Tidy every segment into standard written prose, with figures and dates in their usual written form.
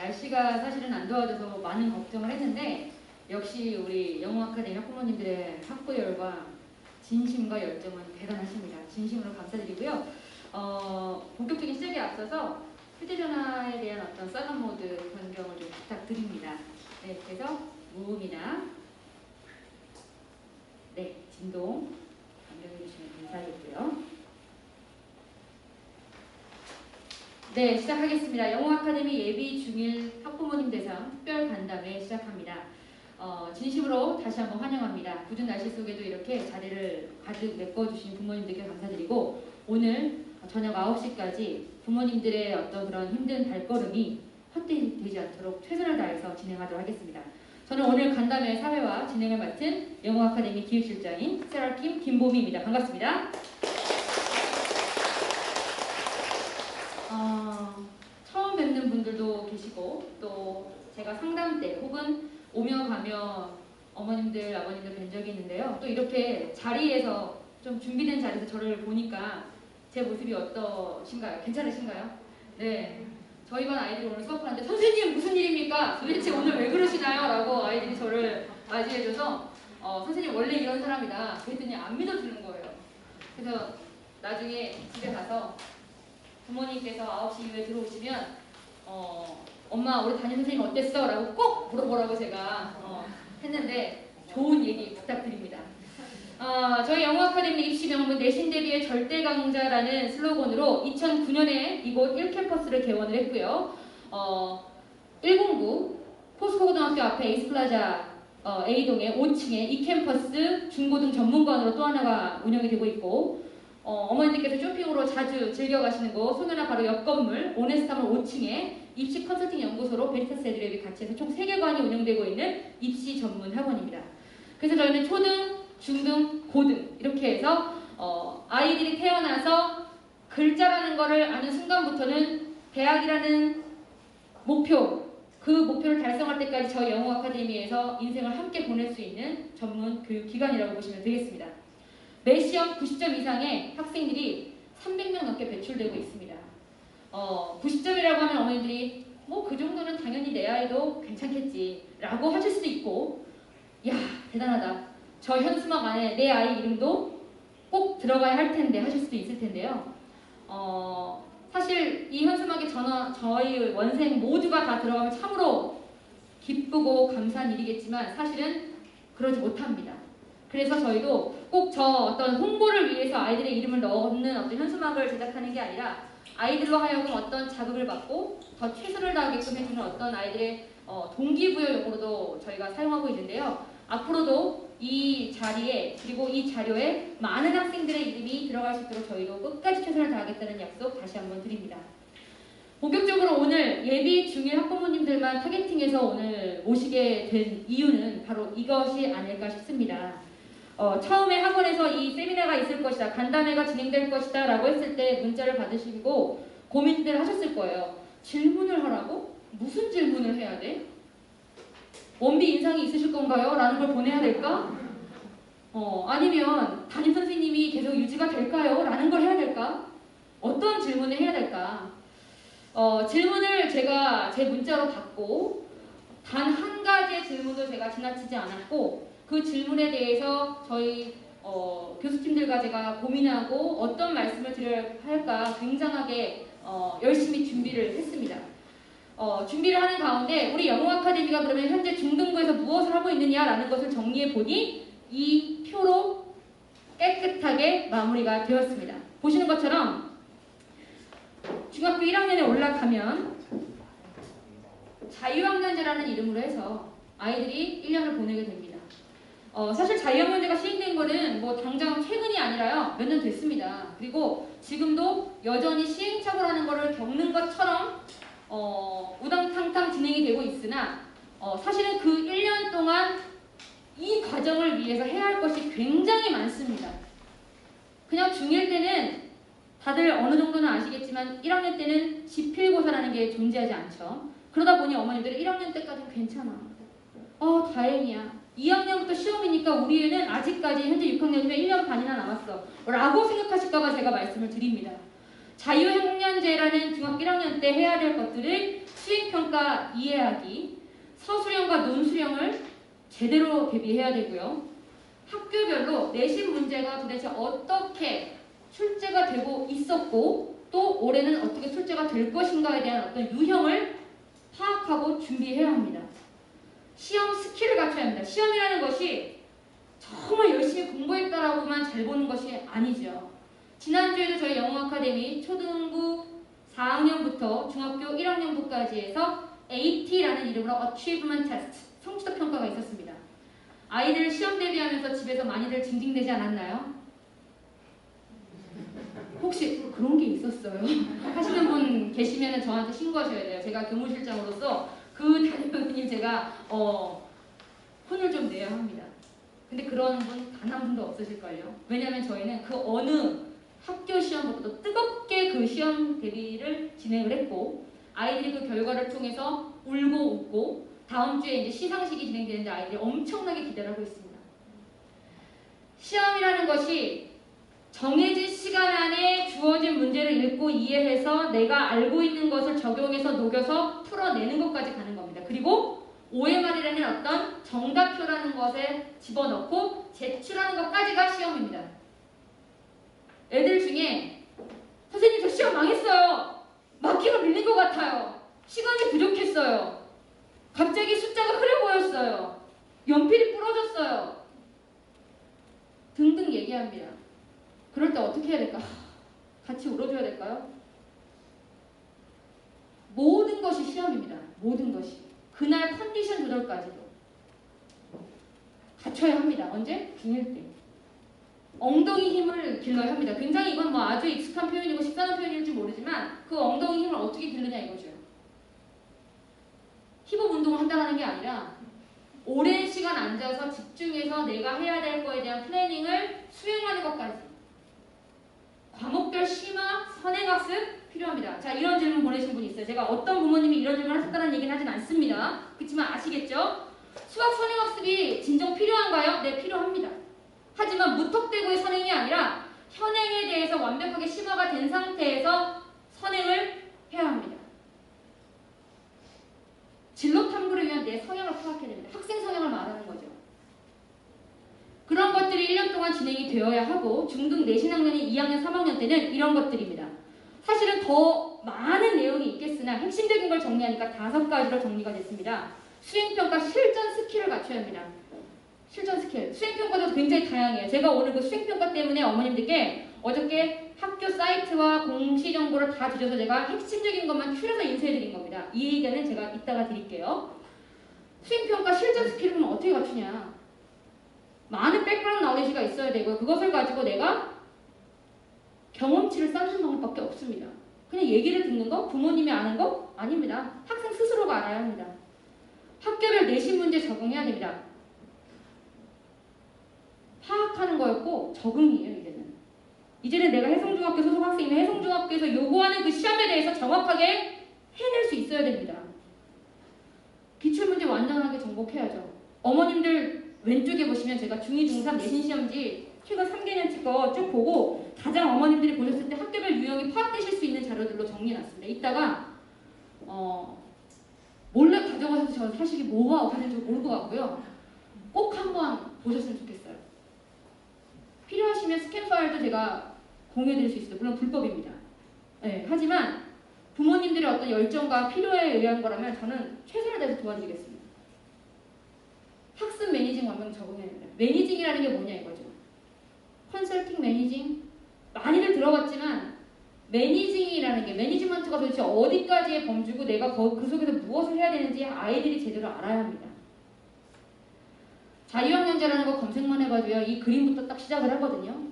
날씨가 사실은 안 도와줘서 많은 걱정을 했는데 역시 우리 영어아카데미 학부모님들의 학부열과 진심과 열정은 대단하십니다. 진심으로 감사드리고요. 본격적인 시작에 앞서서 휴대전화에 대한 어떤 사이렌 모드 변경을 좀 부탁드립니다. 네, 그래서 무음이나 진동 변경해 주시면 감사하겠고요. 네, 시작하겠습니다. 영어아카데미 예비 중1 학부모님 대상 특별 간담회 시작합니다. 진심으로 다시 한번 환영합니다. 굳은 날씨 속에도 이렇게 자리를 가득 메꿔주신 부모님들께 감사드리고 오늘 저녁 9시까지 부모님들의 어떤 그런 힘든 발걸음이 헛되지 않도록 최선을 다해서 진행하도록 하겠습니다. 저는 오늘 간담회 사회와 진행을 맡은 영어아카데미 기획실장인 세라킴 김보미입니다. 반갑습니다. 처음 뵙는 분들도 계시고 또 제가 상담 때 혹은 오며 가며 어머님들, 아버님들 뵌 적이 있는데요. 또 이렇게 자리에서 좀 준비된 자리에서 저를 보니까 제 모습이 어떠신가요? 괜찮으신가요? 네. 저희 반 아이들이 오늘 수업을 하는데 선생님 무슨 일입니까? 도대체 오늘 왜 그러시나요? 라고 아이들이 저를 맞이해줘서 선생님 원래 이런 사람이다. 그랬더니 안 믿어주는 거예요. 그래서 나중에 집에 가서 부모님께서 9시 이후에 들어오시면 엄마 우리 담임 선생님 어땠어? 라고 꼭 물어보라고 제가 했는데 좋은 얘기 부탁드립니다. 저희 영어아카데미 입시 명문 내신 대비의 절대 강자라는 슬로건으로 2009년에 이곳 1캠퍼스를 개원을 했고요. 109 포스코고등학교 앞에 에이스플라자 A동의 5층에 2캠퍼스 중고등 전문관으로 또 하나가 운영이 되고 있고 어머니들께서 쇼핑으로 자주 즐겨 가시는 곳 송현아 바로 옆 건물 오네스타몰 5층에 입시 컨설팅 연구소로 베리타스 애드랩이 같이 해서 총 3개관이 운영되고 있는 입시 전문 학원입니다. 그래서 저희는 초등, 중등, 고등 이렇게 해서 아이들이 태어나서 글자라는 거를 아는 순간부터는 대학이라는 목표, 그 목표를 달성할 때까지 저희 영어아카데미에서 인생을 함께 보낼 수 있는 전문 교육기관이라고 보시면 되겠습니다. 매 시험 90점 이상의 학생들이 300명 넘게 배출되고 있습니다. 90점이라고 하면 어머니들이 뭐 그 정도는 당연히 내 아이도 괜찮겠지 라고 하실 수도 있고 야 대단하다. 저 현수막 안에 내 아이 이름도 꼭 들어가야 할 텐데 하실 수도 있을 텐데요. 사실 이 현수막에 저희 원생 모두가 다 들어가면 참으로 기쁘고 감사한 일이겠지만 사실은 그러지 못합니다. 그래서 저희도 꼭 저 어떤 홍보를 위해서 아이들의 이름을 넣는 어떤 현수막을 제작하는 게 아니라 아이들로 하여금 어떤 자극을 받고 더 최선을 다하게끔 해주는 어떤 아이들의 동기부여용으로도 저희가 사용하고 있는데요. 앞으로도 이 자리에 그리고 이 자료에 많은 학생들의 이름이 들어갈 수 있도록 저희도 끝까지 최선을 다하겠다는 약속 다시 한번 드립니다. 본격적으로 오늘 예비 중1 학부모님들만 타겟팅해서 오늘 모시게 된 이유는 바로 이것이 아닐까 싶습니다. 처음에 학원에서 이 세미나가 있을 것이다, 간담회가 진행될 것이다 라고 했을 때 문자를 받으시고 고민들 하셨을 거예요. 질문을 하라고? 무슨 질문을 해야 돼? 원비 인상이 있으실 건가요? 라는 걸 보내야 될까? 아니면 담임 선생님이 계속 유지가 될까요? 라는 걸 해야 될까? 어떤 질문을 해야 될까? 질문을 제가 제 문자로 받고 단 한 가지의 질문도 제가 지나치지 않았고 그 질문에 대해서 저희 교수팀들과 제가 고민하고 어떤 말씀을 드려야 할까 굉장하게 열심히 준비를 했습니다. 준비를 하는 가운데 우리 영어아카데미가 그러면 현재 중등부에서 무엇을 하고 있느냐라는 것을 정리해 보니 이 표로 깨끗하게 마무리가 되었습니다. 보시는 것처럼 중학교 1학년에 올라가면 자유학년제라는 이름으로 해서 아이들이 1년을 보내게 됩니다. 사실 자유학년제가 시행된 거는 뭐 당장 최근이 아니라요. 몇 년 됐습니다. 그리고 지금도 여전히 시행착오라는 거를 겪는 것처럼 우당탕탕 진행이 되고 있으나 사실은 그 1년 동안 이 과정을 위해서 해야 할 것이 굉장히 많습니다. 그냥 중1 때는 다들 어느 정도는 아시겠지만 1학년 때는 지필고사라는 게 존재하지 않죠. 그러다 보니 어머님들은 1학년 때까지는 괜찮아. 다행이야. 2학년부터 시험이니까 우리 애는 아직까지 현재 6학년이면 1년 반이나 남았어 라고 생각하실까봐 제가 말씀을 드립니다. 자유학년제라는 중학교 1학년 때 해야 될 것들을 수행평가 이해하기, 서술형과 논술형을 제대로 대비해야 되고요. 학교별로 내신 문제가 도대체 어떻게 출제가 되고 있었고 또 올해는 어떻게 출제가 될 것인가에 대한 어떤 유형을 파악하고 준비해야 합니다. 시험 스킬을 갖춰야 합니다. 시험이라는 것이 정말 열심히 공부했다라고만 잘 보는 것이 아니죠. 지난주에도 저희 영어 아카데미 초등부 4학년부터 중학교 1학년부까지 해서 AT라는 이름으로 Achievement Test, 성취도 평가가 있었습니다. 아이들 시험 대비하면서 집에서 많이들 징징대지 않았나요? 혹시 그런 게 있었어요? 하시는 분 계시면 저한테 신고하셔야 돼요. 제가 교무실장으로서 그 담임선생님 제가 혼을 좀 내야 합니다. 근데 그런 분 단 한 분도 없으실걸요. 왜냐하면 저희는 그 어느 학교 시험보다도 뜨겁게 그 시험 대비를 진행을 했고 아이들이 그 결과를 통해서 울고 웃고 다음 주에 이제 시상식이 진행되는데 아이들이 엄청나게 기대를 하고 있습니다. 시험이라는 것이 정해진 시간 안에 주어진 문제를 읽고 이해해서 내가 알고 있는 것을 적용해서 녹여서 풀어내는 것까지 가는 겁니다. 그리고 OMR이라는 어떤 정답표라는 것에 집어넣고 제출하는 것까지가 시험입니다. 애들 중에 선생님 저 시험 망했어요. 마킹을 밀린 것 같아요. 시간이 부족했어요. 갑자기 숫자가 흐려 보였어요. 연필이 부러졌어요. 등등 얘기합니다. 그럴 때 어떻게 해야 될까? 같이 울어줘야 될까요? 모든 것이 시험입니다. 모든 것이. 그날 컨디션 조절까지도 갖춰야 합니다. 언제? 중1 때. 엉덩이 힘을 길러야 합니다. 굉장히 이건 뭐 아주 익숙한 표현이고 식상한 표현일지 모르지만 그 엉덩이 힘을 어떻게 기르냐 이거죠. 힙업 운동을 한다는 게 아니라 오랜 시간 앉아서 집중해서 내가 해야 될 거에 대한 플래닝을 수행하는 것까지. 과목별 심화, 선행학습 필요합니다. 자, 이런 질문 보내신 분이 있어요. 제가 어떤 부모님이 이런 질문을 하셨다는 얘기는 하진 않습니다. 그렇지만 아시겠죠? 수학 선행학습이 진정 필요한가요? 네, 필요합니다. 하지만 무턱대고의 선행이 아니라 현행에 대해서 완벽하게 심화가 된 상태에서 선행을 해야 합니다. 진로 탐구를 위한 내 성향을 파악해야 됩니다. 학생 성향을 말하는 거죠. 그런 것들이 1년 동안 진행이 되어야 하고 중등 내신 학년이 2학년, 3학년 때는 이런 것들입니다. 사실은 더 많은 내용이 있겠으나 핵심적인 걸 정리하니까 5가지로 정리가 됐습니다. 수행평가 실전 스킬을 갖춰야 합니다. 실전 스킬. 수행평가도 굉장히 다양해요. 제가 오늘 그 수행평가 때문에 어머님들께 어저께 학교 사이트와 공시 정보를 다 드려서 제가 핵심적인 것만 추려서 인쇄해드린 겁니다. 이 얘기는 제가 이따가 드릴게요. 수행평가 실전 스킬은 어떻게 갖추냐. 많은 백그라운드 나우리지가 있어야 되고요. 그것을 가지고 내가 경험치를 쌓는 방법밖에 없습니다. 그냥 얘기를 듣는 거? 부모님이 아는 거? 아닙니다. 학생 스스로가 알아야 합니다. 학교별 내신 문제 적응해야 됩니다. 파악하는 거였고 적응이에요. 이제는 내가 혜성중학교 소속 학생이면 혜성중학교에서 요구하는 그 시험에 대해서 정확하게 해낼 수 있어야 됩니다. 기출문제 완전하게 정복해야죠. 어머님들 왼쪽에 보시면 제가 중2, 중3 내신 시험지 최근 3개년치 거 쭉 보고 가장 어머님들이 보셨을 때 학교별 유형이 파악되실 수 있는 자료들로 정리해놨습니다. 이따가 몰래 가져가셔서 저 사실 뭐가 어떻게는지 모를 것 같고요. 꼭 한번 보셨으면 좋겠어요. 필요하시면 스캔 파일도 제가 공유해드릴 수 있어요. 물론 불법입니다. 네, 하지만 부모님들의 어떤 열정과 필요에 의한 거라면 저는 최선을 다해서 도와드리겠습니다. 학습 매니징 완벽 적응해야 됩니다. 매니징이라는 게 뭐냐 이거죠. 컨설팅 매니징 많이들 들어봤지만 매니징이라는 게 매니지먼트가 도대체 어디까지의 범주고 내가 그 속에서 무엇을 해야 되는지 아이들이 제대로 알아야 합니다. 자유학년제라는 거 검색만 해봐도요. 이 그림부터 딱 시작을 하거든요.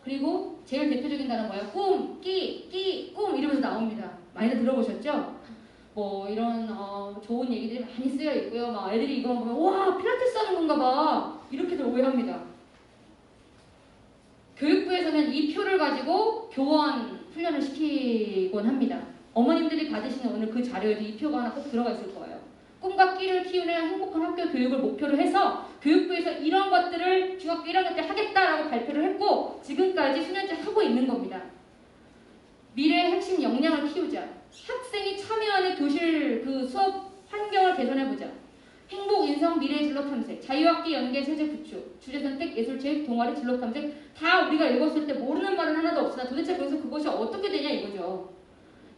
그리고 제일 대표적인 단어는 뭐예요? 꿈, 꿈 이러면서 나옵니다. 많이들 들어보셨죠? 뭐 이런 좋은 얘기들이 많이 쓰여 있고요. 막 애들이 이거 보면 와 필라테스 하는 건가 봐 이렇게들 오해합니다. 교육부에서는 이 표를 가지고 교원 훈련을 시키곤 합니다. 어머님들이 받으시는 오늘 그 자료에도 이 표가 하나 꼭 들어가 있을 거예요. 꿈과 끼를 키우는 행복한 학교 교육을 목표로 해서 교육부에서 이런 것들을 중학교 1학년 때 하겠다라고 발표를 했고 지금까지 수년째 하고 있는 겁니다. 미래의 핵심 역량을 키우자. 학생이 참여하는 교실 그 수업 환경을 개선해보자. 행복, 인성, 미래의 진로 탐색, 자유학기 연계 체제 구축, 주제 선택, 예술체육, 동아리, 진로 탐색 다 우리가 읽었을 때 모르는 말은 하나도 없으나 도대체 그래서 그것이 어떻게 되냐 이거죠.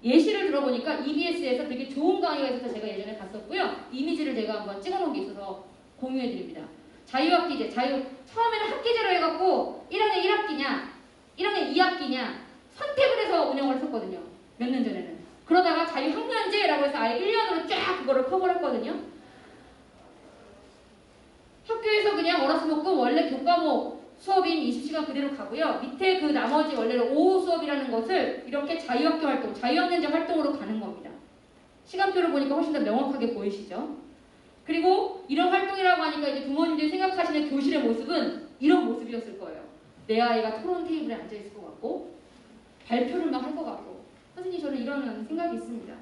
예시를 들어보니까 EBS에서 되게 좋은 강의가 있어서 제가 예전에 봤었고요. 이미지를 제가 한번 찍어놓은 게 있어서 공유해드립니다. 자유학기제, 처음에는 학기제로 해갖고 1학년 1학기냐, 1학년 2학기냐 선택을 해서 운영을 했었거든요. 몇 년 전에는. 그러다가 자유학년제라고 해서 아예 1년으로 쫙 그거를 커버를 했거든요. 학교에서 그냥 월화수목금 원래 교과목 수업인 20시간 그대로 가고요. 밑에 그 나머지 원래는 오후 수업이라는 것을 이렇게 자유학기 활동, 자유학년제 활동으로 가는 겁니다. 시간표를 보니까 훨씬 더 명확하게 보이시죠? 그리고 이런 활동이라고 하니까 이제 부모님들이 생각하시는 교실의 모습은 이런 모습이었을 거예요. 내 아이가 토론 테이블에 앉아있을 것 같고 발표를 막 할 것 같고 선생님 저는 이런 생각이 있습니다.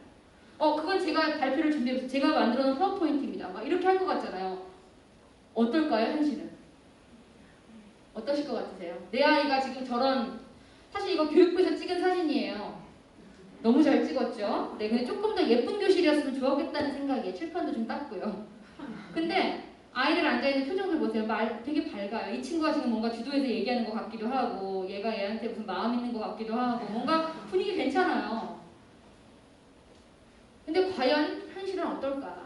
그건 제가 발표를 준비해서 제가 만들어 놓은 파워포인트입니다. 막 이렇게 할 것 같잖아요. 어떨까요? 현실은? 어떠실 것 같으세요? 내 아이가 지금 저런 사실 이거 교육부에서 찍은 사진이에요. 너무 잘 찍었죠? 네, 근데 조금 더 예쁜 교실이었으면 좋았겠다는 생각에 칠판도 좀 땄고요. 근데 아이들 앉아있는 표정들 보세요. 되게 밝아요. 이 친구가 지금 뭔가 주도해서 얘기하는 것 같기도 하고 얘가 얘한테 무슨 마음 있는 것 같기도 하고 뭔가 분위기 괜찮아요. 근데 과연 현실은 어떨까?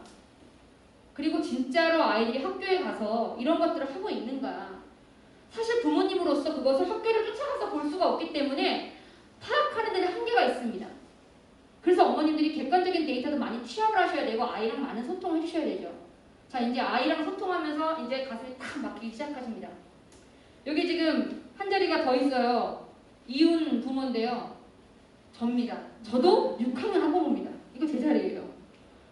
그리고 진짜로 아이들이 학교에 가서 이런 것들을 하고 있는가? 사실 부모님으로서 그것을 학교를 쫓아가서 볼 수가 없기 때문에 파악하는 데는 한계가 있습니다. 그래서 어머님들이 객관적인 데이터도 많이 취합을 하셔야 되고 아이랑 많은 소통을 해주셔야 되죠. 자, 이제 아이랑 소통하면서 이제 가슴이 탁 막히기 시작하십니다. 여기 지금 한 자리가 더 있어요. 이혼 부모인데요. 접니다. 저도 6학년 학부모입니다. 이거 제 자리예요.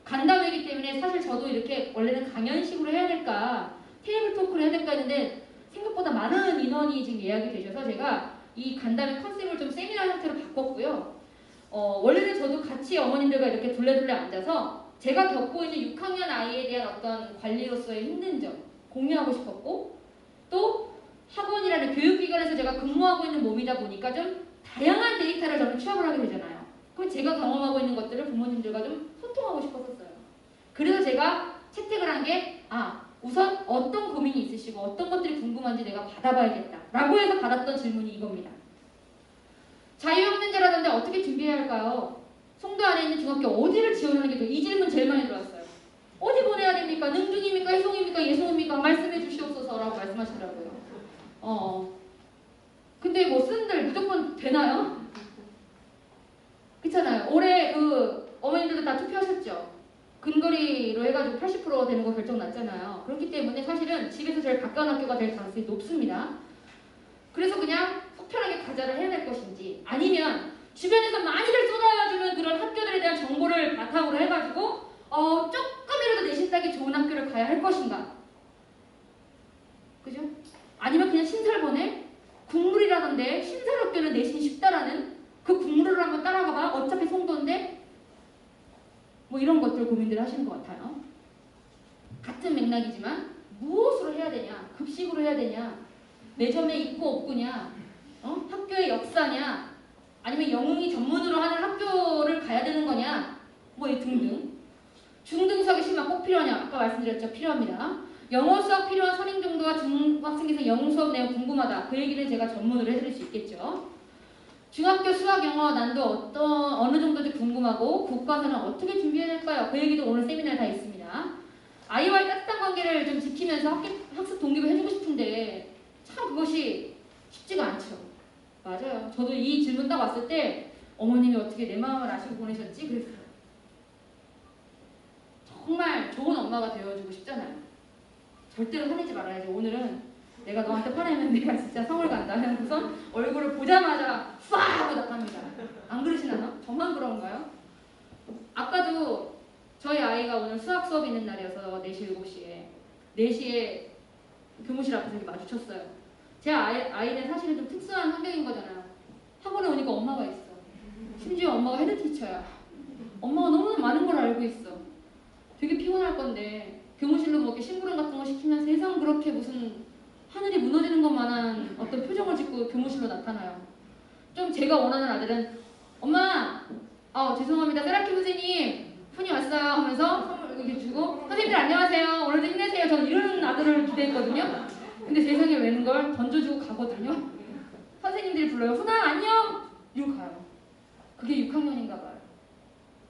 간담회이기 때문에 사실 저도 이렇게 원래는 강연식으로 해야 될까 테이블 토크를 해야 될까 했는데 생각보다 많은 인원이 지금 예약이 되셔서 제가 이 간담회 컨셉을 좀 세미나 형태로 바꿨고요. 원래는 저도 같이 어머님들과 이렇게 둘레둘레 앉아서 제가 겪고 있는 6학년 아이에 대한 어떤 관리로서의 힘든 점 공유하고 싶었고 또 학원이라는 교육기관에서 제가 근무하고 있는 몸이다 보니까 좀 다양한 데이터를 저는 취합을 하게 되잖아요. 그럼 제가 경험하고 있는 것들을 부모님들과 좀 소통하고 싶었었어요. 그래서 제가 채택을 한 게 우선 어떤 고민이 있으시고 어떤 것들이 궁금한지 내가 받아봐야겠다 라고 해서 받았던 질문이 이겁니다. 자유학년제라던데 어떻게 준비해야 할까요? 송도 안에 있는 중학교 어디를 지원하는 게 더 이 질문 제일 많이 들어왔어요. 어디 보내야 됩니까? 능중입니까? 해송입니까? 예송입니까? 말씀해 주시옵소서 라고 말씀하시더라고요. 근데 뭐 쓰는들 무조건 되나요? 그렇잖아요. 올해 어머님들도 다 투표하셨죠? 근거리로 해가지고 80% 되는 거 결정 났잖아요. 그렇기 때문에 사실은 집에서 제일 가까운 학교가 될 가능성이 높습니다. 그래서 그냥 속편하게 가자를 해야 될 것인지 아니면 주변에서 많이들 쏟아주는 그런 학교들에 대한 정보를 바탕으로 해가지고 조금이라도 내신 따기 좋은 학교를 가야 할 것인가? 그죠? 아니면 그냥 신설본에 국물이라던데 신설학교는 내신이 쉽다라는 그 국물을 한번 따라가봐. 어차피 송도인데 뭐 이런 것들 고민들 하시는 것 같아요. 같은 맥락이지만 무엇으로 해야 되냐? 급식으로 해야 되냐? 매점에 있고 없고냐? 학교의 역사냐? 아니면 영웅이 전문으로 하는 학교를 가야 되는 거냐? 뭐 등등. 중등 수학의 실만 꼭 필요하냐? 아까 말씀드렸죠. 필요합니다. 영어 수학 필요한 선행 정도와 중학생에서 영어 수업 내용 궁금하다. 그 얘기는 제가 전문으로 해드릴 수 있겠죠. 중학교 수학 영어 난도 어느 정도인지 궁금하고 국가서는 어떻게 준비해야 될까요? 그 얘기도 오늘 세미나에 다 있습니다. 아이와의 따뜻한 관계를 좀 지키면서 학습 동기를 해주고 싶은데 참 그것이 쉽지가 않죠. 맞아요. 저도 이 질문 딱 왔을 때 어머님이 어떻게 내 마음을 아시고 보내셨지? 그랬어요. 정말 좋은 엄마가 되어주고 싶잖아요. 절대로 화내지 말아야지. 오늘은 내가 너한테 화내면 내가 진짜 성을 간다. 우선 얼굴을 보자마자 쏴 하고 나갑니다. 안 그러시나요? 저만 그런가요? 아까도 저희 아이가 오늘 수학 수업 있는 날이어서 4시, 7시에 4시에 교무실 앞에서 이렇게 마주쳤어요. 제 아이는 사실은 좀 특수한 환경인 거잖아요. 학원에 오니까 엄마가 있어. 심지어 엄마가 헤드티처야. 엄마가 너무나 많은 걸 알고 있어. 되게 피곤할 건데 교무실로 뭐 이렇게 심부름 같은 거 시키면 세상 그렇게 무슨 하늘이 무너지는 것만한 어떤 표정을 짓고 교무실로 나타나요. 좀 제가 원하는 아들은 엄마, 죄송합니다. 세라킴 선생님, 훈이 왔어요 하면서 선물 이렇게 주고, 선생님들 안녕하세요. 오늘도 힘내세요. 저는 이런 아들을 기대했거든요. 근데 세상에 왜는 걸 던져주고 가거든요. 선생님들이 불러요. 훈아 안녕! 이러고 가요. 그게 6학년인가 봐요.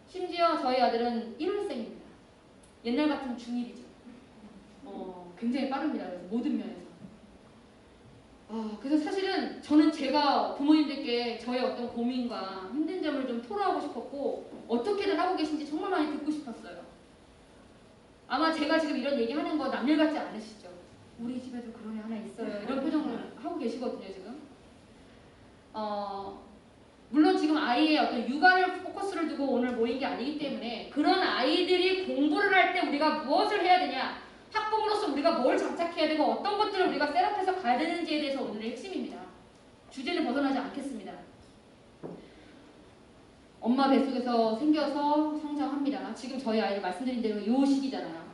심지어 저희 아들은 1월생입니다. 옛날 같으면 중1이죠. 굉장히 빠릅니다. 그래서 모든 면에서. 그래서 사실은 저는 제가 부모님들께 저의 어떤 고민과 힘든 점을 좀 토로하고 싶었고 어떻게든 하고 계신지 정말 많이 듣고 싶었어요. 아마 제가 지금 이런 얘기하는 거 남일 같지 않으시죠? 우리 집에도 그런 애 하나 있어요. 이런 표정을 하고 계시거든요 지금. 물론 지금 아이의 어떤 육아를 포커스를 두고 오늘 모인 게 아니기 때문에 그런 아이들이 공부를 할 때 우리가 무엇을 해야 되냐, 학부모로서 우리가 뭘 장착해야 되고 어떤 것들을 우리가 셋업해서 가야 되는지에 대해서 오늘의 핵심입니다. 주제는 벗어나지 않겠습니다. 엄마 뱃속에서 생겨서 성장합니다. 지금 저희 아이를 말씀드린 대로 요 시기잖아요.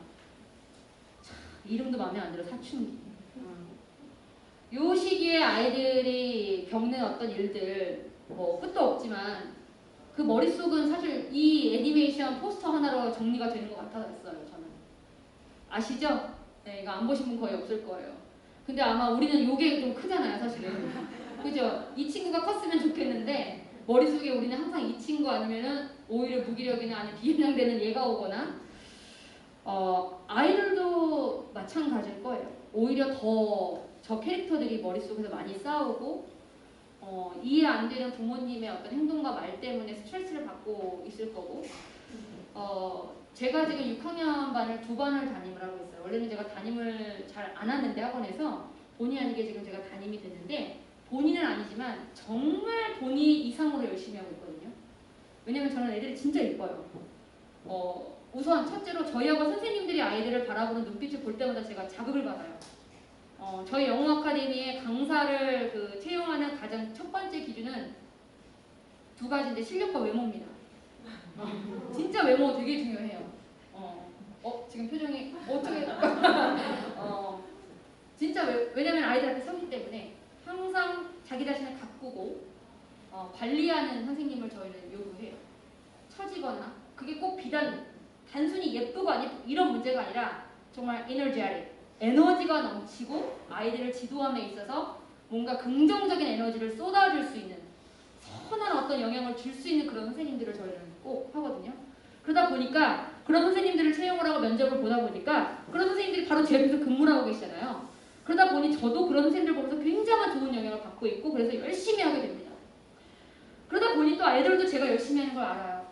이름도 마음에 안 들어. 사춘기. 요 시기에 아이들이 겪는 어떤 일들 뭐 끝도 없지만 그 머릿속은 사실 이 애니메이션 포스터 하나로 정리가 되는 것 같았어요. 저는. 아시죠? 네, 이거 안 보신 분 거의 없을 거예요. 근데 아마 우리는 요게 좀 크잖아요, 사실은. 그죠? 이 친구가 컸으면 좋겠는데 머릿속에 우리는 항상 이 친구 아니면은 오히려 무기력이나 아니면 비현양되는 얘가 오거나 아이들도 마찬가지일 거예요. 오히려 더 저 캐릭터들이 머릿속에서 많이 싸우고 이해 안 되는 부모님의 어떤 행동과 말 때문에 스트레스를 받고 있을 거고 제가 지금 6학년 반을 2반을 담임을 하고 있어요. 원래는 제가 담임을 잘 안 하는데 학원에서 본의 아니게 지금 제가 담임이 됐는데 본인은 아니지만 정말 본인 이상으로 열심히 하고 있거든요. 왜냐면 저는 애들이 진짜 예뻐요. 우선 첫째로 저희 학원 선생님들이 아이들을 바라보는 눈빛을 볼 때마다 제가 자극을 받아요. 저희 영어 아카데미의 강사를 채용하는 가장 첫 번째 기준은 2가지인데 실력과 외모입니다. 진짜 외모 되게 중요해요. 지금 표정이 어떻게 진짜 왜냐면 아이들한테 서기 때문에 항상 자기 자신을 가꾸고 관리하는 선생님을 저희는 요구해요. 처지거나 그게 꼭 단순히 예쁘고 안 예쁘고 이런 문제가 아니라 정말 에너지가 넘치고 아이들을 지도함에 있어서 뭔가 긍정적인 에너지를 쏟아줄 수 있는 선한 어떤 영향을 줄 수 있는 그런 선생님들을 저희는 꼭 하거든요. 그러다 보니까 그런 선생님들을 채용을 하고 면접을 보다 보니까 그런 선생님들이 바로 제 옆에서 근무를 하고 계시잖아요. 그러다 보니 저도 그런 선생님들 보면서 굉장한 좋은 영향을 받고 있고 그래서 열심히 하게 됩니다. 그러다 보니 또 아이들도 제가 열심히 하는 걸 알아요.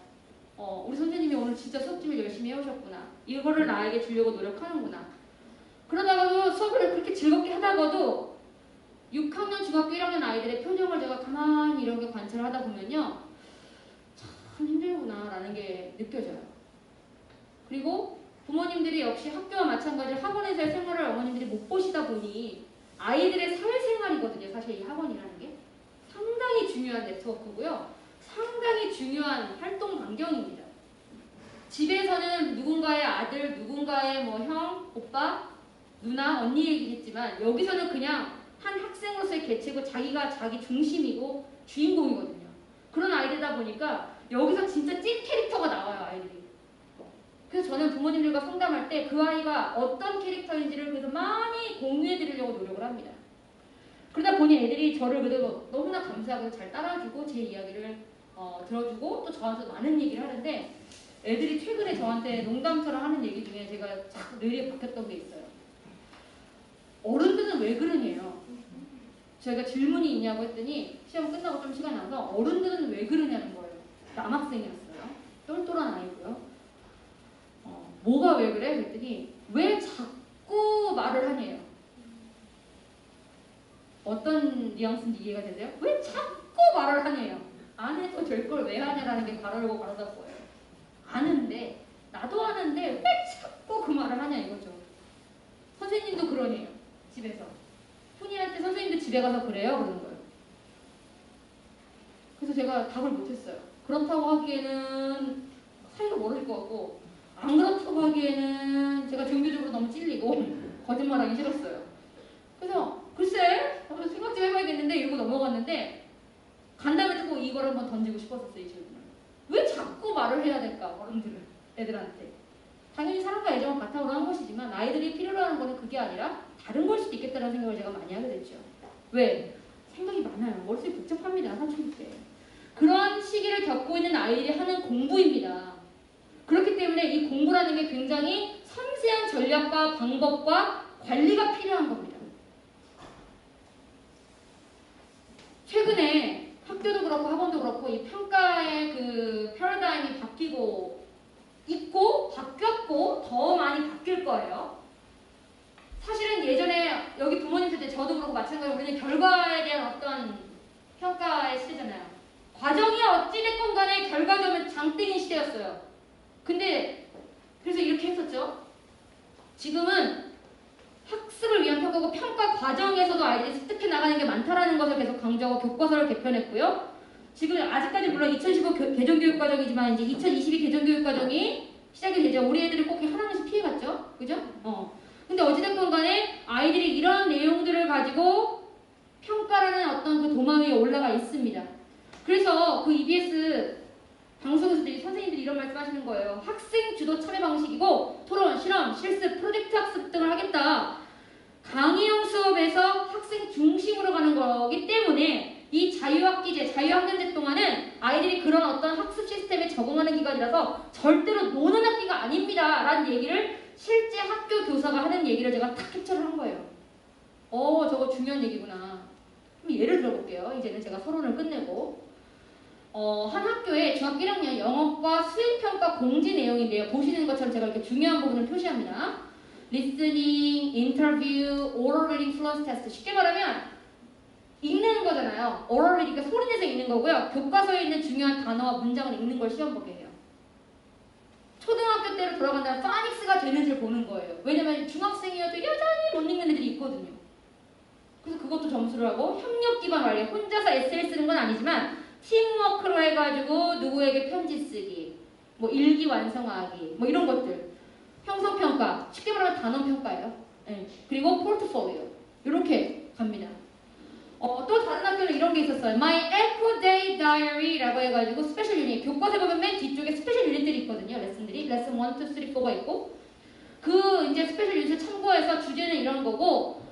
우리 선생님이 오늘 진짜 수업 준비를 열심히 해오셨구나. 이거를 나에게 주려고 노력하는구나. 그러다가도 수업을 그렇게 즐겁게 하다가도 6학년, 중학교 1학년 아이들의 표정을 제가 가만히 이렇게 관찰을 하다 보면요. 참 힘들구나 라는 게 느껴져요. 그리고 부모님들이 역시 학교와 마찬가지로 학원에서의 생활을 어머님들이 못 보시다 보니 아이들의 사회생활이거든요. 사실 이 학원이라는 게. 상당히 중요한 네트워크고요. 상당히 중요한 활동 반경입니다. 집에서는 누군가의 아들, 누군가의 형, 오빠, 누나, 언니 얘기했지만 여기서는 그냥 한 학생으로서의 개체고 자기가 자기 중심이고 주인공이거든요. 그런 아이들이다 보니까 여기서 진짜 찐 캐릭터가 나와요, 아이들이. 그래서 저는 부모님들과 상담할 때 그 아이가 어떤 캐릭터인지를 그래서 많이 공유해 드리려고 노력을 합니다. 그러다 보니 애들이 저를 그래도 너무나 감사하고 잘 따라주고 제 이야기를 들어주고 또 저한테 많은 얘기를 하는데 애들이 최근에 저한테 농담처럼 하는 얘기 중에 제가 자꾸 뇌리에 박혔던 게 있어요. 어른들은 왜 그러냐요. 제가 질문이 있냐고 했더니 시험 끝나고 좀 시간이 나서 어른들은 왜 그러냐는 거예요. 남학생이었어요. 똘똘한 아이고요. 뭐가 왜 그래? 그랬더니 왜 자꾸 말을 하냐요. 어떤 뉘앙스인지 이해가 되세요? 왜 자꾸 말을 하냐요. 안 해도 될 걸 왜 하냐라는 게 가로르고 가로잡고요. 아는데 나도 아는데 왜 자꾸 그 말을 하냐 이거죠. 선생님도 그러네요. 집에서. 훈이한테 선생님도 집에 가서 그래요? 그러는 거예요. 그래서 제가 답을 못했어요. 그렇다고 하기에는 사이가 멀어질 것 같고 안 그렇다고 하기에는 제가 종교적으로 너무 찔리고 거짓말하기 싫었어요. 그래서 글쎄 생각 좀 해봐야겠는데 이러고 넘어갔는데 간담회 듣고 이 이걸 한번 던지고 싶었었어요. 이 질문을. 왜 자꾸 말을 해야 될까? 어른들은 애들한테. 당연히 사랑과 애정을 바탕으로 한 것이지만 아이들이 필요로 하는 거는 그게 아니라 다른 걸 수도 있겠다는 생각을 제가 많이 하게 됐죠. 왜? 생각이 많아요. 머릿속이 복잡합니다. 사춘기 때. 그런 시기를 겪고 있는 아이들이 하는 공부입니다. 그렇기 때문에 이 공부라는 게 굉장히 섬세한 전략과 방법과 관리가 필요한 겁니다. 최근에 학교도 그렇고 학원도 그렇고 이 평가의 그 패러다임이 바뀌고 있고 바뀌었고 더 많이 바뀔 거예요. 사실은 예전에 여기 부모님 세대 저도 그렇고 마찬가지로 우리는 결과에 대한 어떤 평가의 시대잖아요. 과정이 어찌됐건 간에 결과적으로 장땡인 시대였어요. 근데 그래서 이렇게 했었죠. 지금은 학습을 위한 평가고 평가 과정에서도 아이들이 습득해 나가는 게 많다라는 것을 계속 강조하고 교과서를 개편했고요. 지금 아직까지 물론 2015 개정교육과정이지만 이제 2022 개정교육과정이 시작이 되죠. 우리 애들이 꼭 하나씩 피해갔죠. 그죠? 근데 어찌됐건 간에 아이들이 이런 내용들을 가지고 평가라는 어떤 그 도마 위에 올라가 있습니다. 그래서 그 EBS 방송에서도 선생님들이 이런 말씀 하시는 거예요. 학생 주도 참여 방식이고 토론, 실험, 실습, 프로젝트 학습 등을 하겠다. 강의형 수업에서 학생 중심으로 가는 거기 때문에 이 자유학기제, 자유학년제 동안은 아이들이 그런 어떤 학습 시스템에 적응하는 기간이라서 절대로 노는 학기가 아닙니다. 라는 얘기를 실제 학교 교사가 하는 얘기를 제가 탁 캡처를 한 거예요. 저거 중요한 얘기구나. 그럼 예를 들어볼게요. 이제는 제가 서론을 끝내고 한 학교에 중학교 1학년 영어과 수행평가 공지 내용인데요. 보시는 것처럼 제가 이렇게 중요한 부분을 표시합니다. 리스닝, 인터뷰, 오럴 리딩, 플러스 테스트. 쉽게 말하면 읽는 거잖아요. 오럴 리딩, 그러니까 소리 내서 읽는 거고요. 교과서에 있는 중요한 단어와 문장을 읽는 걸 시험 보게 해요. 초등학교 때로 돌아간다면 파닉스가 되는지를 보는 거예요. 왜냐면 중학생이어도 여전히 못 읽는 애들이 있거든요. 그래서 그것도 점수를 하고 협력 기반 완료. 혼자서 에세이 쓰는 건 아니지만 팀워크로 해가지고 누구에게 편지 쓰기, 뭐 일기 완성하기, 뭐 이런 것들. 형성평가, 쉽게 말하면 단원평가예요. 네. 그리고 포트폴리오. 이렇게 갑니다. 또 다른 학교는 이런 게 있었어요. My Echo Day Diary라고 해가지고 스페셜 유닛. 교과서에 보면 맨 뒤쪽에 스페셜 유닛들이 있거든요. 레슨들이. 레슨 1, 2, 3, 4가 있고. 그 이제 스페셜 유닛을 참고해서 주제는 이런 거고,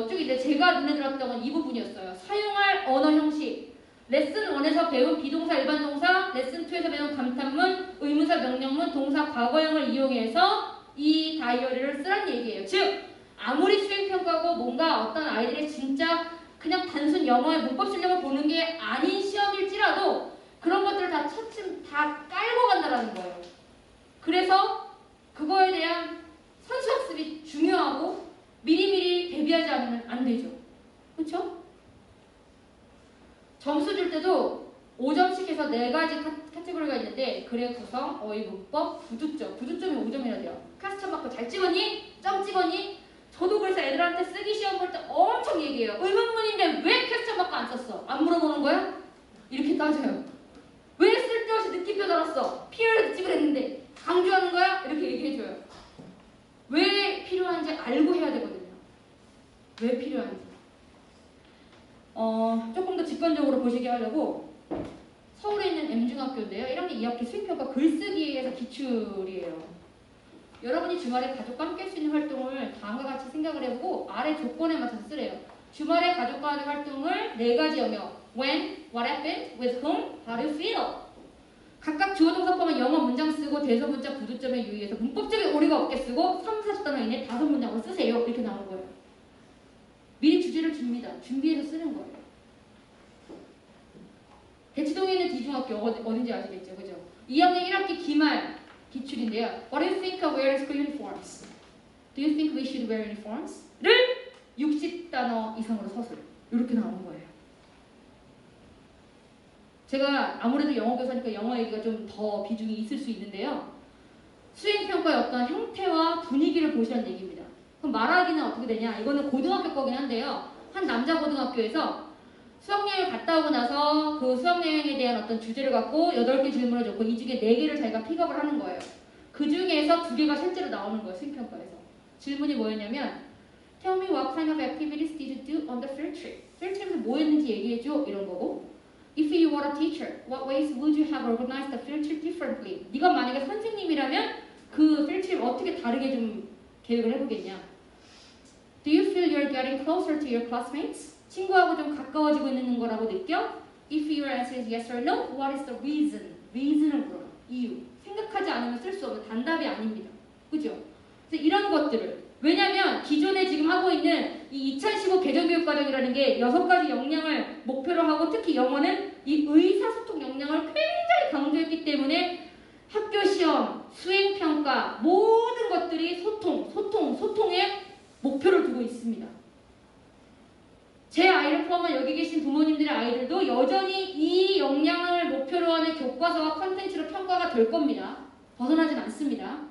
쭉 이제 제가 눈에 들었던 건 이 부분이었어요. 사용할 언어 형식. 레슨 1에서 배운 비동사, 일반 동사, 레슨 2에서 배운 감탄문, 의문사, 명령문, 동사, 과거형을 이용해서 이 다이어리를 쓰란 얘기예요. 즉, 아무리 수행평가고 뭔가 어떤 아이들의 진짜 그냥 단순 영어의 문법 실력을 보는 게 아닌 시험일지라도 그런 것들을 다 차츰 다 깔고 간다는 거예요. 그래서 그거에 대한 선수학습이 중요하고 미리미리 대비하지 않으면 안 되죠. 그렇죠? 점수 줄 때도 5점씩 해서 4가지 카테고리가 있는데 글의 구성, 어휘, 문법, 구두점. 구두점이 5점이나 돼요. 카스천 마크 잘 찍었니? 점 찍었니? 저도 그래서 애들한테 쓰기 시험 볼 때 엄청 얘기해요. 의문문인데 왜 캐스천 마크 안 썼어? 안 물어보는 거야? 이렇게 따져요. 왜 쓸데없이 느낌표 달았어? 필요해서 찍으랬는데 강조하는 거야? 이렇게 얘기해줘요. 왜 필요한지 알고 해야 되거든요. 왜 필요한지. 조금 더 직관적으로 보시게 하려고 서울에 있는 M중학교인데요. 1학년 2학기 수행평가 글쓰기에서 기출이에요. 여러분이 주말에 가족과 함께 할 수 있는 활동을 다음과 같이 생각을 해보고 아래 조건에 맞춰서 쓰래요. 주말에 가족과 하는 활동을 4가지 영역. When, what happened, with whom, how do you feel. 각각 주어 동사 포함한 영어 문장 쓰고 대서 문자 구두점에 유의해서 문법적인 오류가 없게 쓰고 3, 40단어 이내 5문장으로 쓰세요. 이렇게 나온 거예요. 미리 주제를 줍니다. 준비해서 쓰는 거예요. 대치동에 있는 D중학교 어딘지 아시겠죠? 그죠? 2학년 1학기 기말 기출인데요. What do you think of wearing school uniforms? Do you think we should wear uniforms? 를 60단어 이상으로 서술. 이렇게 나오는 거예요. 제가 아무래도 영어 교사니까 영어 얘기가 좀 더 비중이 있을 수 있는데요. 수행평가의 어떤 형태와 분위기를 보시라는 얘기입니다. 그럼 말하기는 어떻게 되냐? 이거는 고등학교 거긴 한데요. 한 남자 고등학교에서 수학여행을 갔다 오고 나서 그 수학여행에 대한 어떤 주제를 갖고 8개 질문을 줬고 이 중에 4개를 자기가 픽업을 하는 거예요. 그 중에서 2개가 실제로 나오는 거예요. 수행평가에서. 질문이 뭐였냐면 Tell me what kind of activities did you do on the field trip? field trip에서 뭐 했는지 얘기해줘. 이런 거고 If you were a teacher, what ways would you have organized the field trip differently? 네가 만약에 선생님이라면 그 field trip 어떻게 다르게 좀 계획을 해보겠냐? Do you feel you're getting closer to your classmates? 친구하고 좀 가까워지고 있는 거라고 느껴? If your answer is yes or no, what is the reason? reason을 물어요. 이유. 생각하지 않으면 쓸 수 없는 단답이 아닙니다. 그죠? 그래서 이런 것들을 왜냐하면 기존에 지금 하고 있는 이 2015 개정교육과정이라는 게 6가지 역량을 목표로 하고 특히 영어는 이 의사소통 역량을 굉장히 강조했기 때문에 학교 시험, 수행평가 모든 것들이 소통에 목표를 두고 있습니다. 제 아이를 포함한 여기 계신 부모님들의 아이들도 여전히 이 역량을 목표로 하는 교과서와 컨텐츠로 평가가 될 겁니다. 벗어나진 않습니다.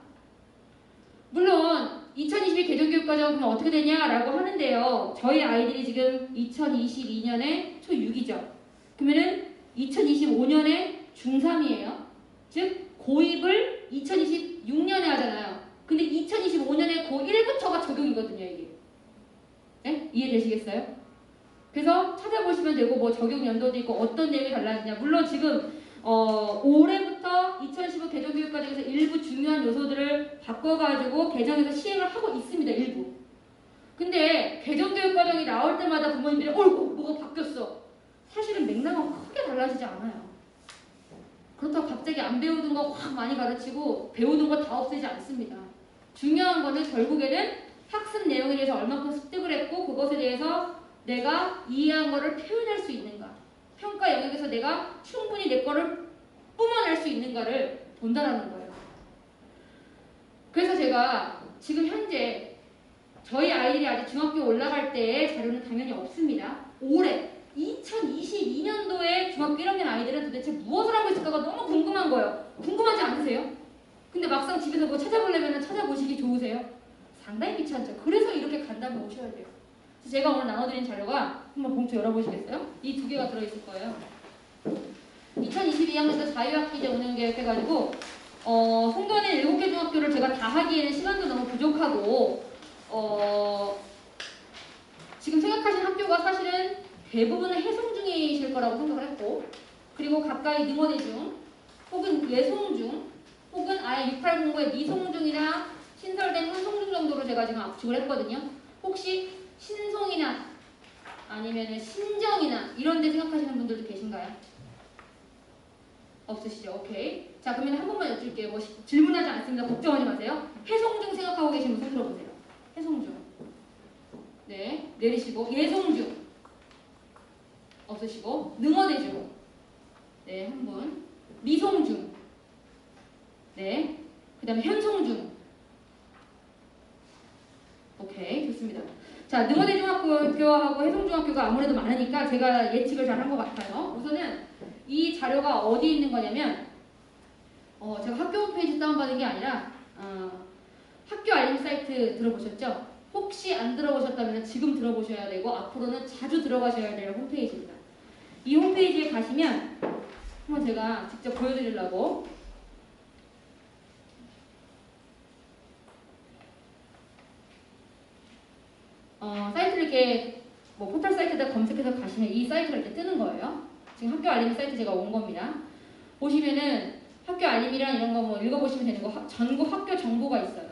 물론 2022 개정교육과정 그럼 어떻게 되냐라고 하는데요. 저희 아이들이 지금 2022년에 초6이죠. 그러면은 2025년에 중3이에요. 즉 고입을 2026년에 하잖아요. 근데 2025년에 고1부터가 적용이거든요. 이게. 네? 이해되시겠어요? 그래서 찾아보시면 되고 뭐 적용 연도도 있고 어떤 내용이 달라지냐. 물론 지금 올해부터 2015 개정교육과정에서 일부 중요한 요소들을 바꿔가지고 개정해서 시행을 하고 있습니다. 일부. 근데 개정교육과정이 나올 때마다 부모님들이 어이구 뭐가 바뀌었어. 사실은 맥락은 크게 달라지지 않아요. 그렇다고 갑자기 안 배우던 거 확 많이 가르치고 배우던 거 다 없애지 않습니다. 중요한 거는 결국에는 학습 내용에 대해서 얼마큼 습득을 했고 그것에 대해서 내가 이해한 거를 표현할 수 있는가. 평가 영역에서 내가 충분히 내 거를 뿜어낼 수 있는가를 본다라는 거예요. 그래서 제가 지금 현재 저희 아이들이 아직 중학교 올라갈 때의 자료는 당연히 없습니다. 올해 2022년도에 중학교 1학년 아이들은 도대체 무엇을 하고 있을까가 너무 궁금한 거예요. 궁금하지 않으세요? 근데 막상 집에서 뭐 찾아보려면 찾아보시기 좋으세요? 상당히 귀찮죠. 그래서 이렇게 간담회 오셔야 돼요. 제가 오늘 나눠드린 자료가 한번 봉투 열어보시겠어요? 이 2개가 들어있을 거예요. 2022학년도 자유학기제 운영계획 해가지고 송도에 7개 중학교를 제가 다 하기에는 시간도 너무 부족하고 지금 생각하신 학교가 사실은 대부분은 해송 중이실 거라고 생각을 했고 그리고 가까이 능원외중 혹은 예송중 혹은 아예 6809의 미송중이나 신설된 한송중 정도로 제가 지금 압축을 했거든요. 혹시 신송이나 아니면 신정이나 이런 데 생각하시는 분들도 계신가요? 없으시죠? 오케이. 자, 그러면 한 번만 여쭐게요. 뭐 질문하지 않습니다. 걱정하지 마세요. 해송중 생각하고 계신 분 손 들어보세요. 해송중. 네, 내리시고 예송중. 없으시고 능어대중. 네, 한 분. 미송중. 네. 그 다음에 현송중. 오케이, 좋습니다. 자, 능어대중학교하고 해송중학교가 아무래도 많으니까 제가 예측을 잘 한 것 같아요. 우선은 이 자료가 어디 있는 거냐면 제가 학교 홈페이지 다운받은 게 아니라 학교 알림 사이트 들어보셨죠? 혹시 안 들어보셨다면 지금 들어보셔야 되고 앞으로는 자주 들어가셔야 될 홈페이지입니다. 이 홈페이지에 가시면 한번 제가 직접 보여드리려고 사이트를 이렇게 뭐 포털 사이트에다 검색해서 가시면 이 사이트가 이렇게 뜨는 거예요. 지금 학교 알림 사이트 제가 온 겁니다. 보시면은 학교 알림이랑 이런 거 뭐 읽어보시면 되는 거 전국 학교 정보가 있어요.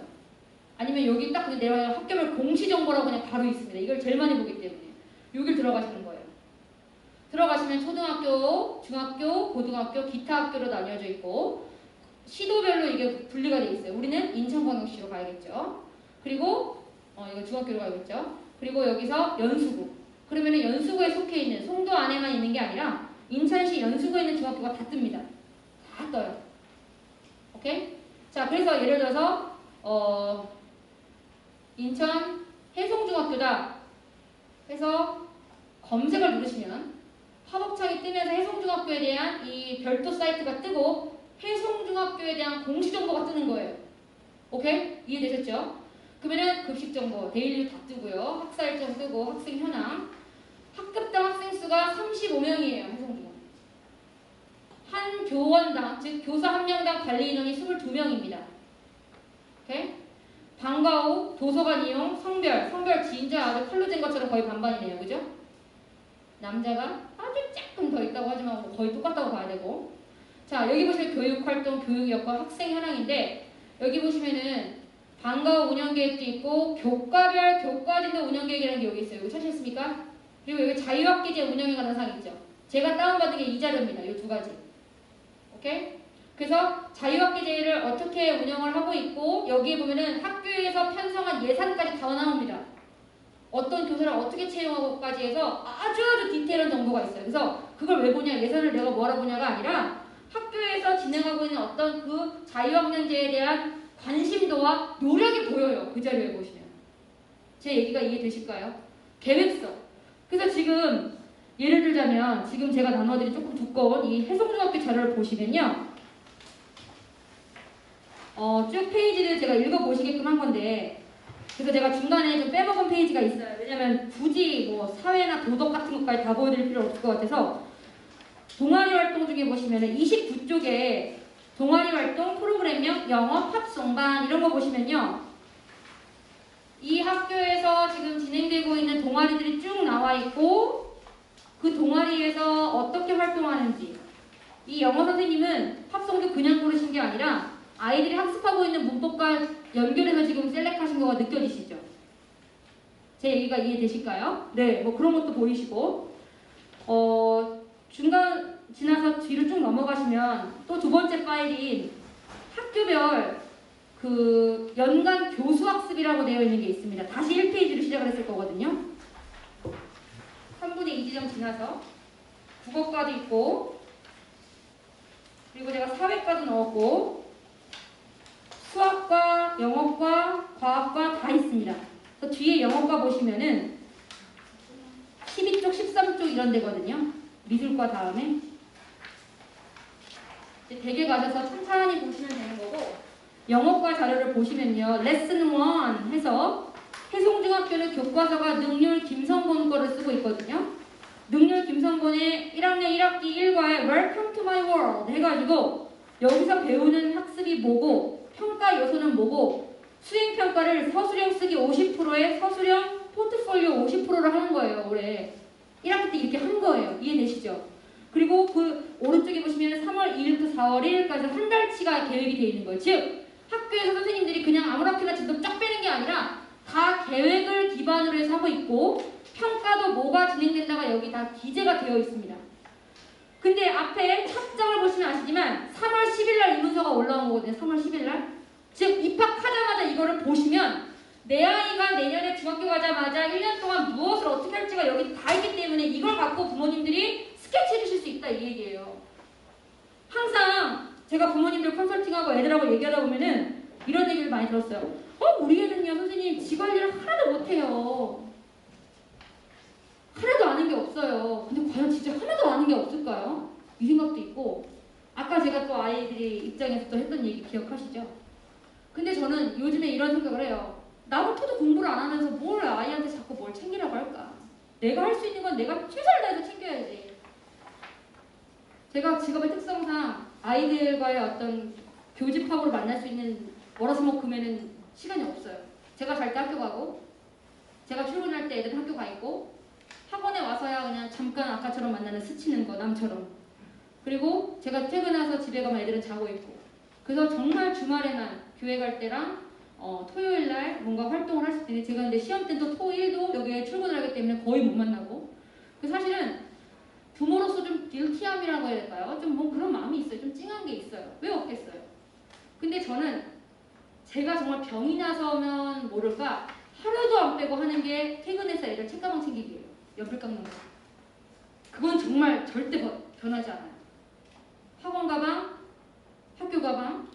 아니면 여기 딱 그냥 내려가면 학교별 공시 정보라고 그냥 바로 있습니다. 이걸 제일 많이 보기 때문에 여길 들어가시는 거예요. 들어가시면 초등학교, 중학교, 고등학교, 기타 학교로 나뉘어져 있고 시도별로 이게 분리가 돼 있어요. 우리는 인천광역시로 가야겠죠. 그리고 이거 중학교로 가야겠죠. 그리고 여기서 연수구. 그러면은 연수구에 속해 있는 송도 안에만 있는 게 아니라 인천시 연수구에 있는 중학교가 다 뜹니다. 다 떠요. 오케이? 자, 그래서 예를 들어서 인천 해송중학교다 해서 검색을 누르시면 팝업창이 뜨면서 해송중학교에 대한 이 별도 사이트가 뜨고 해송중학교에 대한 공식 정보가 뜨는 거예요. 오케이? 이해되셨죠? 그러면은 급식 정보, 데일리 다 뜨고요. 학사 일정 뜨고 학생 현황. 학급당 학생 수가 35명이에요. 해송중. 한 교원당, 즉 교사 한 명당 관리 인원이 22명입니다. 오케이? 방과 후 도서관 이용, 성별 진짜 아주 칼로 잰 것처럼 거의 반반이네요. 그죠? 남자가 아주 조금 더 있다고 하지만 뭐 거의 똑같다고 봐야 되고. 자, 여기 보시면 교육활동, 교육여건, 학생 현황인데 여기 보시면은 방과 후 운영계획도 있고 교과별 교과진도 운영계획이라는 게 여기 있어요. 여기 찾으셨습니까? 그리고 여기 자유학기제 운영에 관한 사항 있죠. 제가 다운받은 게 이 자료입니다. 이 두 가지. 오케이? 그래서 자유학기제를 어떻게 운영을 하고 있고 여기에 보면은 학교에서 편성한 예산까지 다 나옵니다. 어떤 교사를 어떻게 채용하고까지 해서 아주 디테일한 정보가 있어요. 그래서 그걸 왜 보냐, 예산을 내가 뭐라 보냐가 아니라 학교에서 진행하고 있는 어떤 그 자유학년제에 대한 관심도와 노력이 보여요. 그 자료에 보시면. 제 얘기가 이해되실까요? 계획서. 그래서 지금 예를 들자면 지금 제가 나눠드린 조금 두꺼운 이 해성중학교 자료를 보시면요. 쭉 페이지를 제가 읽어보시게끔 한 건데 그래서 제가 중간에 좀 빼먹은 페이지가 있어요. 왜냐면 굳이 뭐 사회나 도덕 같은 것까지 다 보여드릴 필요 없을 것 같아서 동아리 활동 중에 보시면은 29쪽에 동아리 활동, 프로그램명, 영어, 팝송반 이런 거 보시면요. 이 학교에서 지금 진행되고 있는 동아리들이 쭉 나와 있고 그 동아리에서 어떻게 활동하는지 이 영어 선생님은 팝송도 그냥 고르신 게 아니라 아이들이 학습하고 있는 문법과 연결해서 지금 셀렉하신 거가 느껴지시죠? 제 얘기가 이해되실까요? 네, 뭐 그런 것도 보이시고 중간 지나서 뒤로 쭉 넘어가시면 또 두 번째 파일인 학교별 그 연간 교수학습이라고 되어 있는 게 있습니다. 다시 1페이지로 시작을 했을 거거든요. 3분의 2 지점 지나서 국어과도 있고 그리고 제가 사회과도 넣었고 수학과, 영어과, 과학과 다 있습니다. 그래서 뒤에 영어과 보시면은 12쪽, 13쪽 이런 데거든요. 미술과 다음에 이제 댁에 가셔서 천천히 보시면 되는 거고 영어과 자료를 보시면요. 레슨 1 해서 해송중학교는 교과서가 능률 김성곤 거를 쓰고 있거든요. 능률 김성곤의 1학년 1학기 1과에 Welcome to my world 해가지고 여기서 배우는 학습이 뭐고 평가 요소는 뭐고 수행평가를 서술형 쓰기 50%에 서술형 포트폴리오 50%를 하는 거예요. 올해 1학기 때 이렇게 한 거예요. 이해되시죠? 그리고 그 오른쪽에 보시면 3월 2일부터 4월 1일까지 한 달치가 계획이 되어 있는 거예요. 즉 학교에서 선생님들이 그냥 아무렇게나 진도 쫙 빼는 게 아니라 다 계획을 기반으로 해서 하고 있고 평가도 뭐가 진행된다가 여기 다 기재가 되어 있습니다. 근데 앞에 첫 장을 보시면 아시지만 3월 10일날 이 문서가 올라온 거거든요. 3월 10일날. 즉 입학하자마자 이거를 보시면 내 아이가 내년에 중학교 가자마자 1년 동안 무엇을 어떻게 할지가 여기 다 있기 때문에 이걸 갖고 부모님들이 스케치 해주실 수 있다 이 얘기예요. 항상 제가 부모님들 컨설팅하고 애들하고 얘기하다 보면은 이런 얘기를 많이 들었어요. 우리 애는요 선생님 지 관리를 하나도 못해요. 하나도 아는 게 없어요. 근데 과연 진짜 하나도 아는 게 없을까요? 이 생각도 있고 아까 제가 또 아이들이 입장에서 또 했던 얘기 기억하시죠? 근데 저는 요즘에 이런 생각을 해요. 나부터도 공부를 안 하면서 뭘 아이한테 자꾸 뭘 챙기라고 할까? 내가 할 수 있는 건 내가 최선을 다해서 챙겨야지. 제가 직업의 특성상 아이들과의 어떤 교집합으로 만날 수 있는 월화수목금에는 시간이 없어요. 제가 잘 때 학교 가고 제가 출근할 때 애들 학교 가 있고 학원에 와서야 그냥 잠깐 아까처럼 만나는 스치는 거 남처럼 그리고 제가 퇴근해서 집에 가면 애들은 자고 있고 그래서 정말 주말에만 교회 갈 때랑 토요일날 뭔가 활동을 할 수 있는데 제가 근데 시험 때도 토일도 여기에 출근을 하기 때문에 거의 못 만나고 사실은 부모로서 좀 딜티함이라고 해야 될까요? 좀 뭐 그런 마음이 있어요. 좀 찡한 게 있어요. 왜 없겠어요? 근데 저는 제가 정말 병이 나서면 모를까 하루도 안 빼고 하는 게 퇴근해서 애들 책가방 챙기기예요. 연필 깎는 거. 그건 정말 절대 변하지 않아요. 학원 가방, 학교 가방,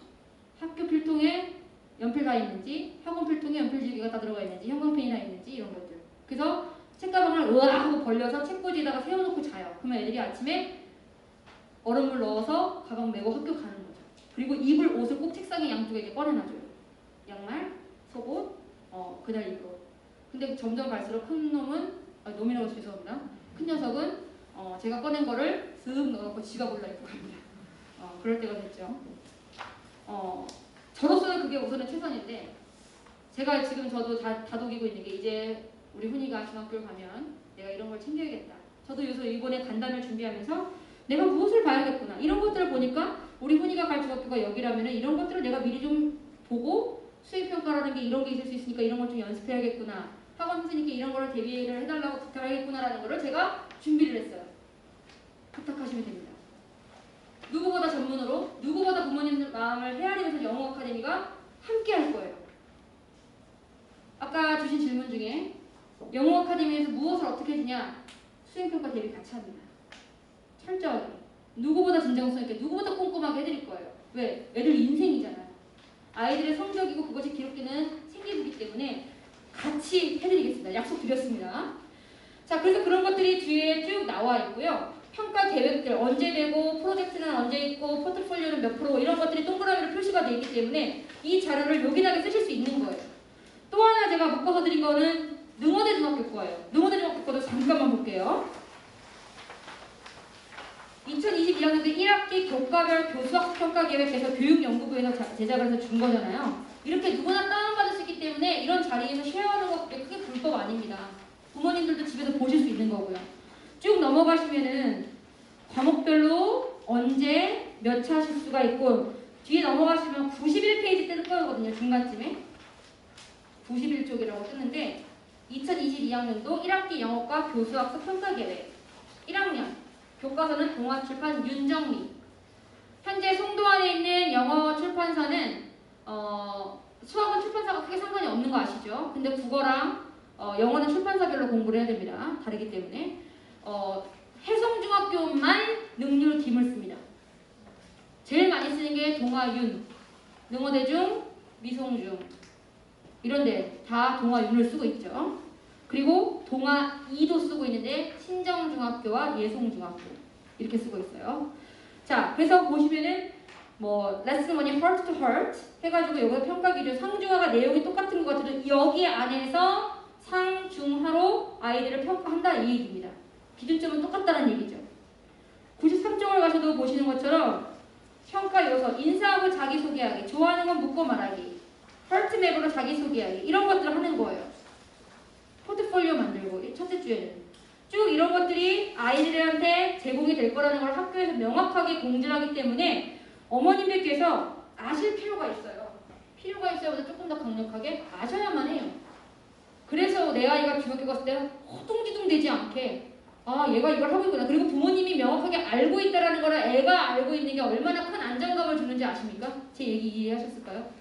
학교 필통에 연필 다 있는지, 학원 필통에 연필지기가 다 들어가 있는지, 형광펜이나 있는지 이런 것들. 그래서 책가방을 으아 하고 벌려서 책꽂이에다가 세워놓고 자요. 그러면 애들이 아침에 얼음물 넣어서 가방 메고 학교 가는 거죠. 그리고 입을 옷을 꼭 책상에 양쪽에 이렇게 꺼내놔줘요. 양말, 속옷, 그날 입을 옷. 근데 점점 갈수록 큰 놈은 놈이라고 해서 죄송합니다. 큰 녀석은 제가 꺼낸 거를 쓱 넣어놓고 지가 몰라 입고 갑니다. 그럴 때가 됐죠. 저로서는 그게 우선은 최선인데 제가 지금 저도 다독이고 있는 게 이제 우리 훈이가 중학교를 가면 내가 이런 걸 챙겨야겠다. 저도 요새 이번에 간담회 준비하면서 내가 무엇을 봐야겠구나. 이런 것들을 보니까 우리 훈이가 갈 중학교가 여기라면 이런 것들을 내가 미리 좀 보고 수행평가라는 게 이런 게 있을 수 있으니까 이런 걸 좀 연습해야겠구나. 학원 선생님께 이런 거를 대비를 해달라고 부탁하겠구나라는 거를 제가 준비를 했어요. 부탁하시면 됩니다. 누구보다 전문으로, 누구보다 부모님 마음을 헤아리면서 영어 아카데미가 함께 할 거예요. 아까 주신 질문 중에 영어 아카데미에서 무엇을 어떻게 해주냐? 수행평가 대비 같이 합니다. 철저하게. 누구보다 진정성 있게, 누구보다 꼼꼼하게 해드릴 거예요. 왜? 애들 인생이잖아요. 아이들의 성적이고 그것이 기록되는 생기부기 때문에 같이 해드리겠습니다. 약속 드렸습니다. 자, 그래서 그런 것들이 뒤에 쭉 나와 있고요. 평가 계획들 언제 되고 프로젝트는 언제 있고 포트폴리오는 몇 프로 이런 것들이 동그라미로 표시가 되어 있기 때문에 이 자료를 요긴하게 쓰실 수 있는 거예요. 또 하나 제가 묶어서 드린 거는 능원대 중학교 거예요. 능원대 중학교 거도 잠깐만 볼게요. 2022학년도 1학기 교과별 교수학습 평가계획에서 교육연구부에서 제작을 해서 준 거잖아요. 이렇게 누구나 다운받을 수 있기 때문에 이런 자리에서 쉐어하는 거 그게 불법 아닙니다. 부모님들도 집에서 보실 수 있는 거고요. 쭉 넘어가시면은 과목별로 언제 몇 차 실수가 있고 뒤에 넘어가시면 91페이지 뜰 거거든요. 중간쯤에 91쪽이라고 뜨는데 2022학년도 1학기 영어과 교수학습 평가계획 1학년 교과서는 동아출판 윤정미. 현재 송도안에 있는 영어 출판사는 수학은 출판사가 크게 상관이 없는 거 아시죠? 근데 국어랑 영어는 출판사별로 공부를 해야 됩니다. 다르기 때문에 해성중학교만 능률 김을 씁니다. 제일 많이 쓰는 게 동아윤, 능어대중, 미송중 이런데 다 동아윤을 쓰고 있죠. 그리고 동아2도 쓰고 있는데 신정중학교와 예송중학교 이렇게 쓰고 있어요. 자, 그래서 보시면은 뭐 레슨 1이 heart to heart 해가지고 여기서 평가 기준 상중하가 내용이 똑같은 것 같아도 여기 안에서 상중하로 아이들을 평가한다 이 얘기입니다. 기준점은 똑같다는 얘기죠. 93쪽을 가셔도 보시는 것처럼 평가 요소, 인사하고 자기소개하기, 좋아하는 건 묻고 말하기, 헐트맵으로 자기소개하기 이런 것들을 하는 거예요. 포트폴리오 만들고 첫째 주에는 쭉 이런 것들이 아이들한테 제공이 될 거라는 걸 학교에서 명확하게 공지를 하기 때문에 어머님들께서 아실 필요가 있어요. 필요가 있어야보다 조금 더 강력하게 아셔야만 해요. 그래서 내 아이가 중학교 갔을 때 허둥지둥 되지 않게 아 얘가 이걸 하고 있구나. 그리고 부모님이 명확하게 알고 있다는 거를 애가 알고 있는 게 얼마나 큰 안정감을 주는지 아십니까? 제 얘기 이해하셨을까요?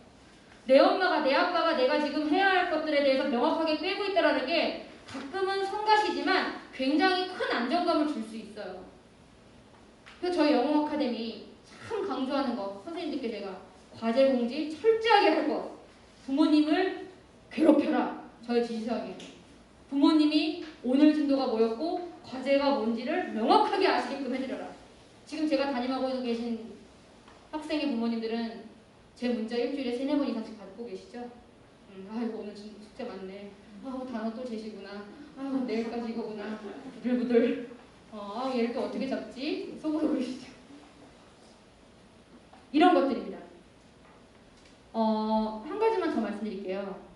내 엄마가 내 아빠가 내가 지금 해야 할 것들에 대해서 명확하게 꿰고 있다는 게 가끔은 성가시지만 굉장히 큰 안정감을 줄 수 있어요. 그래서 저희 영어 아카데미 참 강조하는 거 선생님들께 제가 과제 공지 철저하게 할 거 부모님을 괴롭혀라. 저희 지시사항이에요. 부모님이 오늘 진도가 뭐였고 과제가 뭔지를 명확하게 아시게끔 해드려라. 지금 제가 담임하고 계신 학생의 부모님들은 제 문자 일주일에 3-4번 이상씩 받고 계시죠? 아이고 오늘 숙제 많네. 단어 또 제시구나. 내일까지 이거구나. 부들부들. 얘를 또 어떻게 잡지? 속으로 그러시죠. 이런 것들입니다. 한 가지만 더 말씀드릴게요.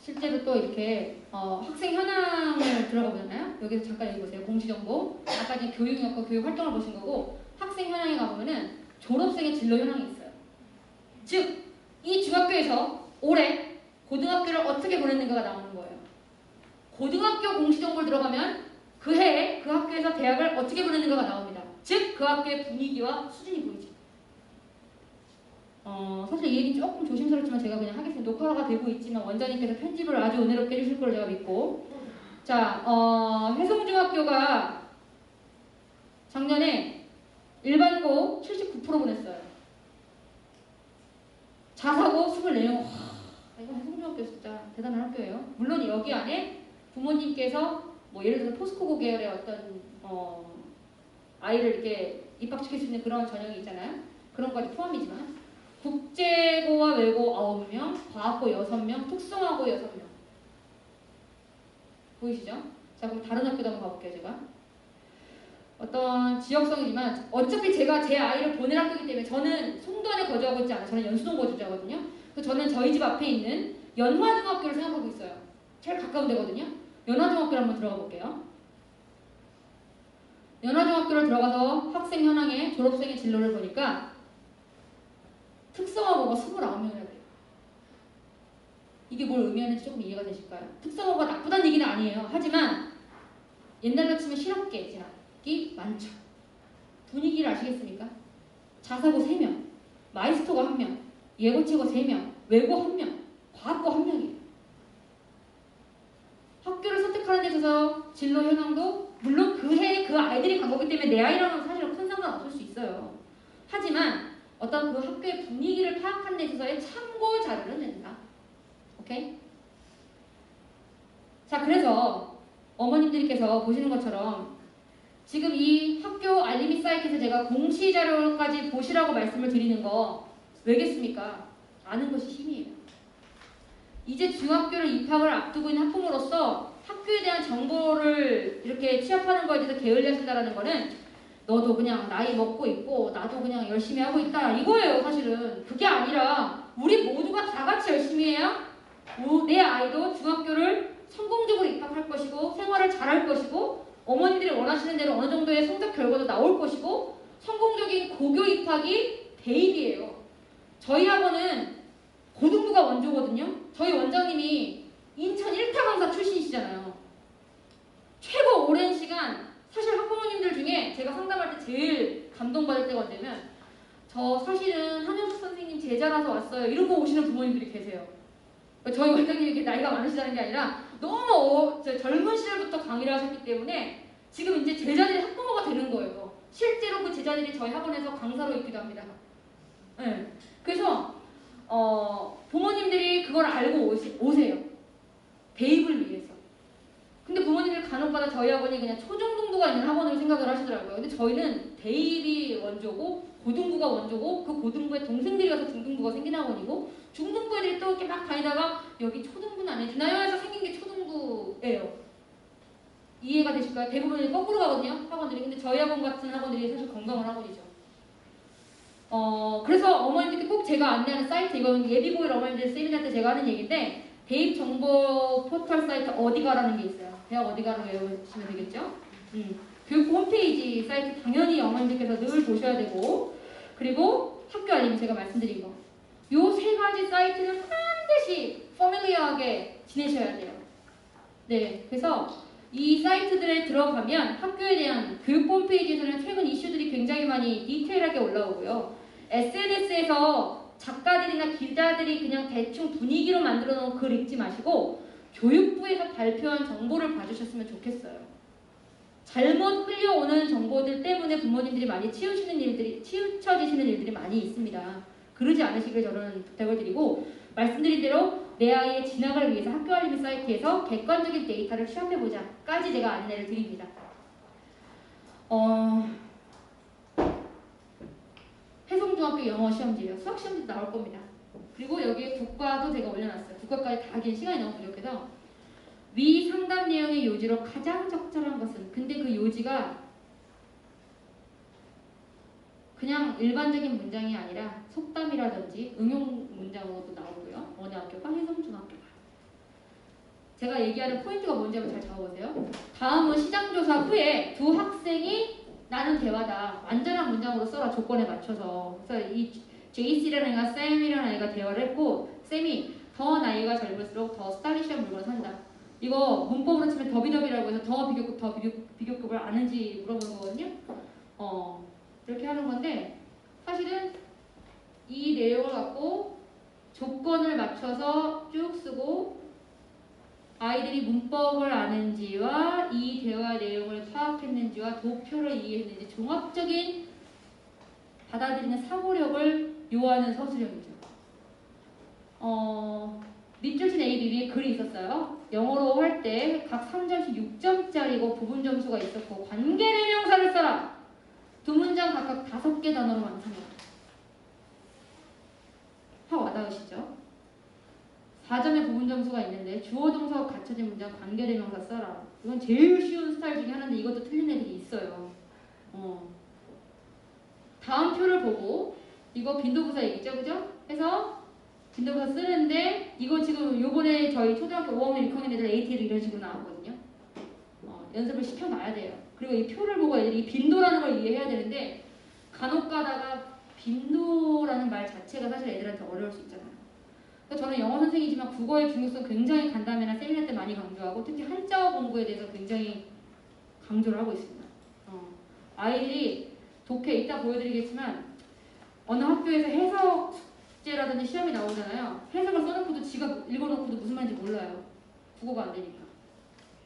실제로 또 이렇게 학생 현황을 들어가 보잖아요. 여기서 잠깐 여기 보세요. 공시정보. 아까 이제 교육학과 교육활동을 보신 거고 학생 현황에 가보면은 졸업생의 진로 현황이 있어요. 즉, 이 중학교에서 올해 고등학교를 어떻게 보냈는가가 나오는 거예요. 고등학교 공시정보를 들어가면 그 해에 그 학교에서 대학을 어떻게 보냈는가가 나옵니다. 즉, 그 학교의 분위기와 수준이 보이죠. 사실 이 얘기 조금 조심스럽지만 제가 그냥 하겠습니다. 녹화가 되고 있지만 원장님께서 편집을 아주 은혜롭게 해주실 걸 제가 믿고 자, 해성중학교가 작년에 일반고 79% 보냈어요. 자사고 24명. 이거 해성중학교 진짜 대단한 학교예요. 물론 여기 안에 부모님께서 뭐 예를 들어서 포스코고 계열의 어떤 아이를 이렇게 입학시킬 수 있는 그런 전형이 있잖아요. 그런 것까지 포함이지만 국제고와 외고 9명, 과학고 6명, 특성화고 6명. 보이시죠? 자, 그럼 다른 학교도 한번 가볼게요, 제가. 어떤 지역성이지만 어차피 제가 제 아이를 보낼 학교이기 때문에 저는 송도안에 거주하고 있지 않아요. 저는 연수동 거주자거든요. 그래서 저는 저희 집 앞에 있는 연화중학교를 생각하고 있어요. 제일 가까운 데거든요. 연화중학교를 한번 들어가 볼게요. 연화중학교를 들어가서 학생 현황의 졸업생의 진로를 보니까 특성화고가 29명이나 돼요. 이게 뭘 의미하는지 조금 이해가 되실까요? 특성화고가 나쁘다는 얘기는 아니에요. 하지만 옛날로 치면 실업계 진학이 많죠. 분위기를 아시겠습니까? 자사고 3명, 마이스터가 1명, 예고체고 3명, 외고 1명, 과학고 1명이에요. 학교를 선택하는 데 있어서 진로 현황도 물론 그 해에 그 아이들이 간 거기 때문에 내 아이랑은 사실 큰 상관 없을 수 있어요. 하지만 어떤 그 학교의 분위기를 파악하는 데 있어서의 참고 자료는 된다. 오케이? 자, 그래서 어머님들께서 보시는 것처럼 지금 이 학교 알림이 사이트에서 제가 공시 자료까지 보시라고 말씀을 드리는 거 왜겠습니까? 아는 것이 힘이에요. 이제 중학교를 입학을 앞두고 있는 학부모로서 학교에 대한 정보를 이렇게 취합하는 거에 대해서 게을리하신다는 거는 너도 그냥 나이 먹고 있고 나도 그냥 열심히 하고 있다 이거예요. 사실은 그게 아니라 우리 모두가 다 같이 열심히 해야 내 아이도 중학교를 성공적으로 입학할 것이고 생활을 잘할 것이고 어머니들이 원하시는 대로 어느 정도의 성적 결과도 나올 것이고 성공적인 고교 입학이 대입이에요. 저희 학원은 고등부가 원조거든요. 저희 원장님이 인천 1타 강사 출신이시잖아요. 최고 오랜 시간 사실 학부모님들 중에 제가 상담할 때 제일 감동받을 때가 언제면 저 사실은 한효숙 선생님 제자라서 왔어요. 이러고 오시는 부모님들이 계세요. 저희 원장님이 이렇게 나이가 많으시다는 게 아니라 너무 젊은 시절부터 강의를 하셨기 때문에 지금 이제 제자들이 학부모가 되는 거예요. 실제로 그 제자들이 저희 학원에서 강사로 있기도 합니다. 네. 그래서 부모님들이 그걸 알고 오세요. 대입을 위해서. 근데 부모님들 간혹가다 저희 학원이 그냥 초중등부가 있는 학원으로 생각을 하시더라고요. 근데 저희는 대입이 원조고 고등부가 원조고 그 고등부에 동생들이 가서 중등부가 생긴 학원이고 중등부 애들이 또 이렇게 막 다니다가 여기 초등부는 안 해주나요? 해서 생긴 게 초등부예요. 이해가 되실까요? 대부분 거꾸로 가거든요. 학원들이. 근데 저희 학원 같은 학원들이 사실 건강한 학원이죠. 그래서 어머님들께 꼭 제가 안내하는 사이트, 이건 예비고일 어머님들 세미나 때 제가 하는 얘기인데 대입 정보 포털 사이트 어디 가라는 게 있어요. 대학 어디 가라고 외우시면 되겠죠? 교육부 홈페이지 사이트 당연히 어머님들께서 늘 보셔야 되고 그리고 학교 알림 제가 말씀드린 거. 요 3가지 사이트는 반드시 퍼밀리어하게 지내셔야 돼요. 네, 그래서 이 사이트들에 들어가면 학교에 대한 교육 홈페이지에서는 최근 이슈들이 굉장히 많이 디테일하게 올라오고요. SNS에서 작가들이나 기자들이 그냥 대충 분위기로 만들어 놓은 글 읽지 마시고 교육부에서 발표한 정보를 봐주셨으면 좋겠어요. 잘못 흘려오는 정보들 때문에 부모님들이 많이 치우쳐지시는 일들이 많이 있습니다. 그러지 않으시길 저는 부탁을 드리고 말씀드린 대로 내 아이의 진학을 위해서 학교 알림 사이트에서 객관적인 데이터를 취합해보자까지 제가 안내를 드립니다. 해송중학교 영어 시험지예요. 수학 시험지 나올 겁니다. 그리고 여기에 국과도 제가 올려놨어요. 국과까지 다 하기엔 시간이 너무 부족해서 위 상담 내용의 요지로 가장 적절한 것은 근데 그 요지가 그냥 일반적인 문장이 아니라 속담이라든지 응용 문장으로도 나오고요. 어느 학교가 해송중학교가. 제가 얘기하는 포인트가 뭔지 한번 잘 적어보세요. 다음은 시장조사 후에 두 학생이 나는 대화다. 완전한 문장으로 써라. 조건에 맞춰서. 그래서 이 JC라는 애가 쌤이라는 애가 대화를 했고 쌤이 더 나이가 젊을수록 더 스타일리시한 물건을 산다. 이거 문법으로 치면 더비더비라고 해서 더 비교급 더 비교급을 아는지 물어보는 거거든요. 이렇게 하는 건데 사실은 이 내용을 갖고 조건을 맞춰서 쭉 쓰고 아이들이 문법을 아는지와 이 대화 내용을 파악했는지와 도표를 이해했는지 종합적인 받아들이는 사고력을 요하는 서술형이죠. 밑줄 A, B 위에 글이 있었어요. 영어로 할 때 각 3점씩 6점짜리고 부분 점수가 있었고 관계대명사를 써라. 두 문장 각각 5개 단어로 완성해라. 확 와닿으시죠? 4점의 부분 점수가 있는데 주어 동사가 갖춰진 문장 관계대명사 써라. 이건 제일 쉬운 스타일 중에 하나인데 이것도 틀린 애들이 있어요. 다음 표를 보고 이거 빈도부사 얘기죠, 그죠? 해서 빈도부사 쓰는데 이거 지금 요번에 저희 초등학교 5학년, 6학년 애들 AT를 이런 식으로 나왔거든요. 연습을 시켜놔야 돼요. 그리고 이 표를 보고 애들이 빈도라는 걸 이해해야 되는데 간혹 가다가 빈도라는 말 자체가 사실 애들한테 어려울 수 있잖아요. 그래서 저는 영어 선생이지만 국어의 중요성 굉장히 간담회나 세미나 때 많이 강조하고 특히 한자어 공부에 대해서 굉장히 강조를 하고 있습니다. 아이들이 독해 이따 보여드리겠지만 어느 학교에서 해석 숙제라든지 시험이 나오잖아요. 해석을 써놓고도 지가 읽어놓고도 무슨 말인지 몰라요. 국어가 안 되니까.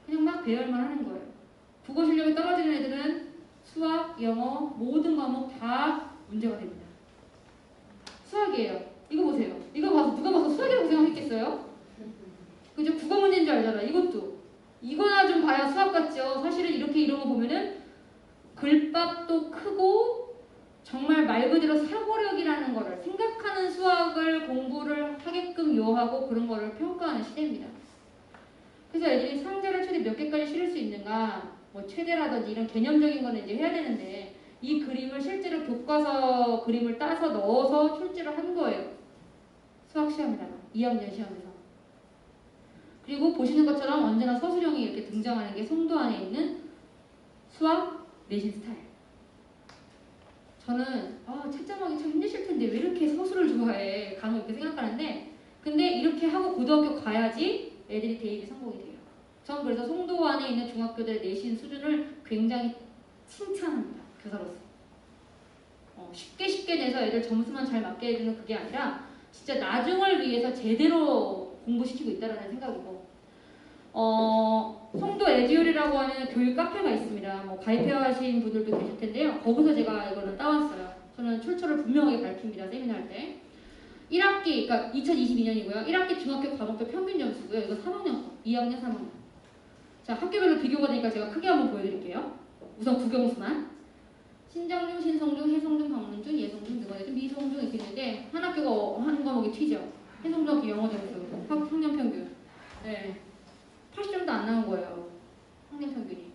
그냥 막 배열만 하는 거예요. 국어 실력이 떨어지는 애들은 수학, 영어 모든 과목 다 문제가 됩니다. 수학이에요. 이거 보세요. 이거 봐서 누가 봐서 수학이라고 생각했겠어요? 그죠? 국어 문제인 줄 알잖아. 이것도. 이거나 좀 봐야 수학 같죠? 사실은 이렇게 이런 거 보면은 글밥도 크고 정말 말 그대로 사고력이라는 거를 생각하는 수학을 공부를 하게끔 요하고 그런 거를 평가하는 시대입니다. 그래서 애들이 상자를 최대 몇 개까지 실을 수 있는가 뭐 최대라든지 이런 개념적인 거는 이제 해야 되는데 이 그림을 실제로 교과서 그림을 따서 넣어서 출제를 한 거예요. 수학 시험이다가 2학년 시험에서. 그리고 보시는 것처럼 언제나 서술형이 이렇게 등장하는 게 송도 안에 있는 수학 내신 스타일. 저는 채점하기 참 힘드실 텐데 왜 이렇게 서술을 좋아해? 간혹 이렇게 생각하는데 근데 이렇게 하고 고등학교 가야지 애들이 대입이 성공이 돼요. 전 그래서 송도 안에 있는 중학교들의 내신 수준을 굉장히 칭찬합니다. 교사로서. 쉽게 내서 애들 점수만 잘 맞게 해주는 그게 아니라 진짜 나중을 위해서 제대로 공부시키고 있다는 생각이고 송도 에듀얼이라고 하는 교육 카페가 있습니다. 뭐 가입하신 분들도 계실 텐데요. 거기서 제가 이거는 따왔어요. 저는 출처를 분명하게 밝힙니다. 세미나 할 때. 1학기, 그러니까 2022년이고요. 1학기 중학교 과목별 평균 점수고요. 이거 3학년 거, 2학년, 3학년. 자, 학교별로 비교가 되니까 제가 크게 한번 보여드릴게요. 우선 국영수만. 신정중, 신성중, 해성중, 방문중, 예성중, 능원중, 미성중 이렇게 있는데 한 학교가 한 과목이 튀죠. 해성중학교 영어 점수, 학년 평균. 네. 80점도 안 나온 거예요. 학년 평균이.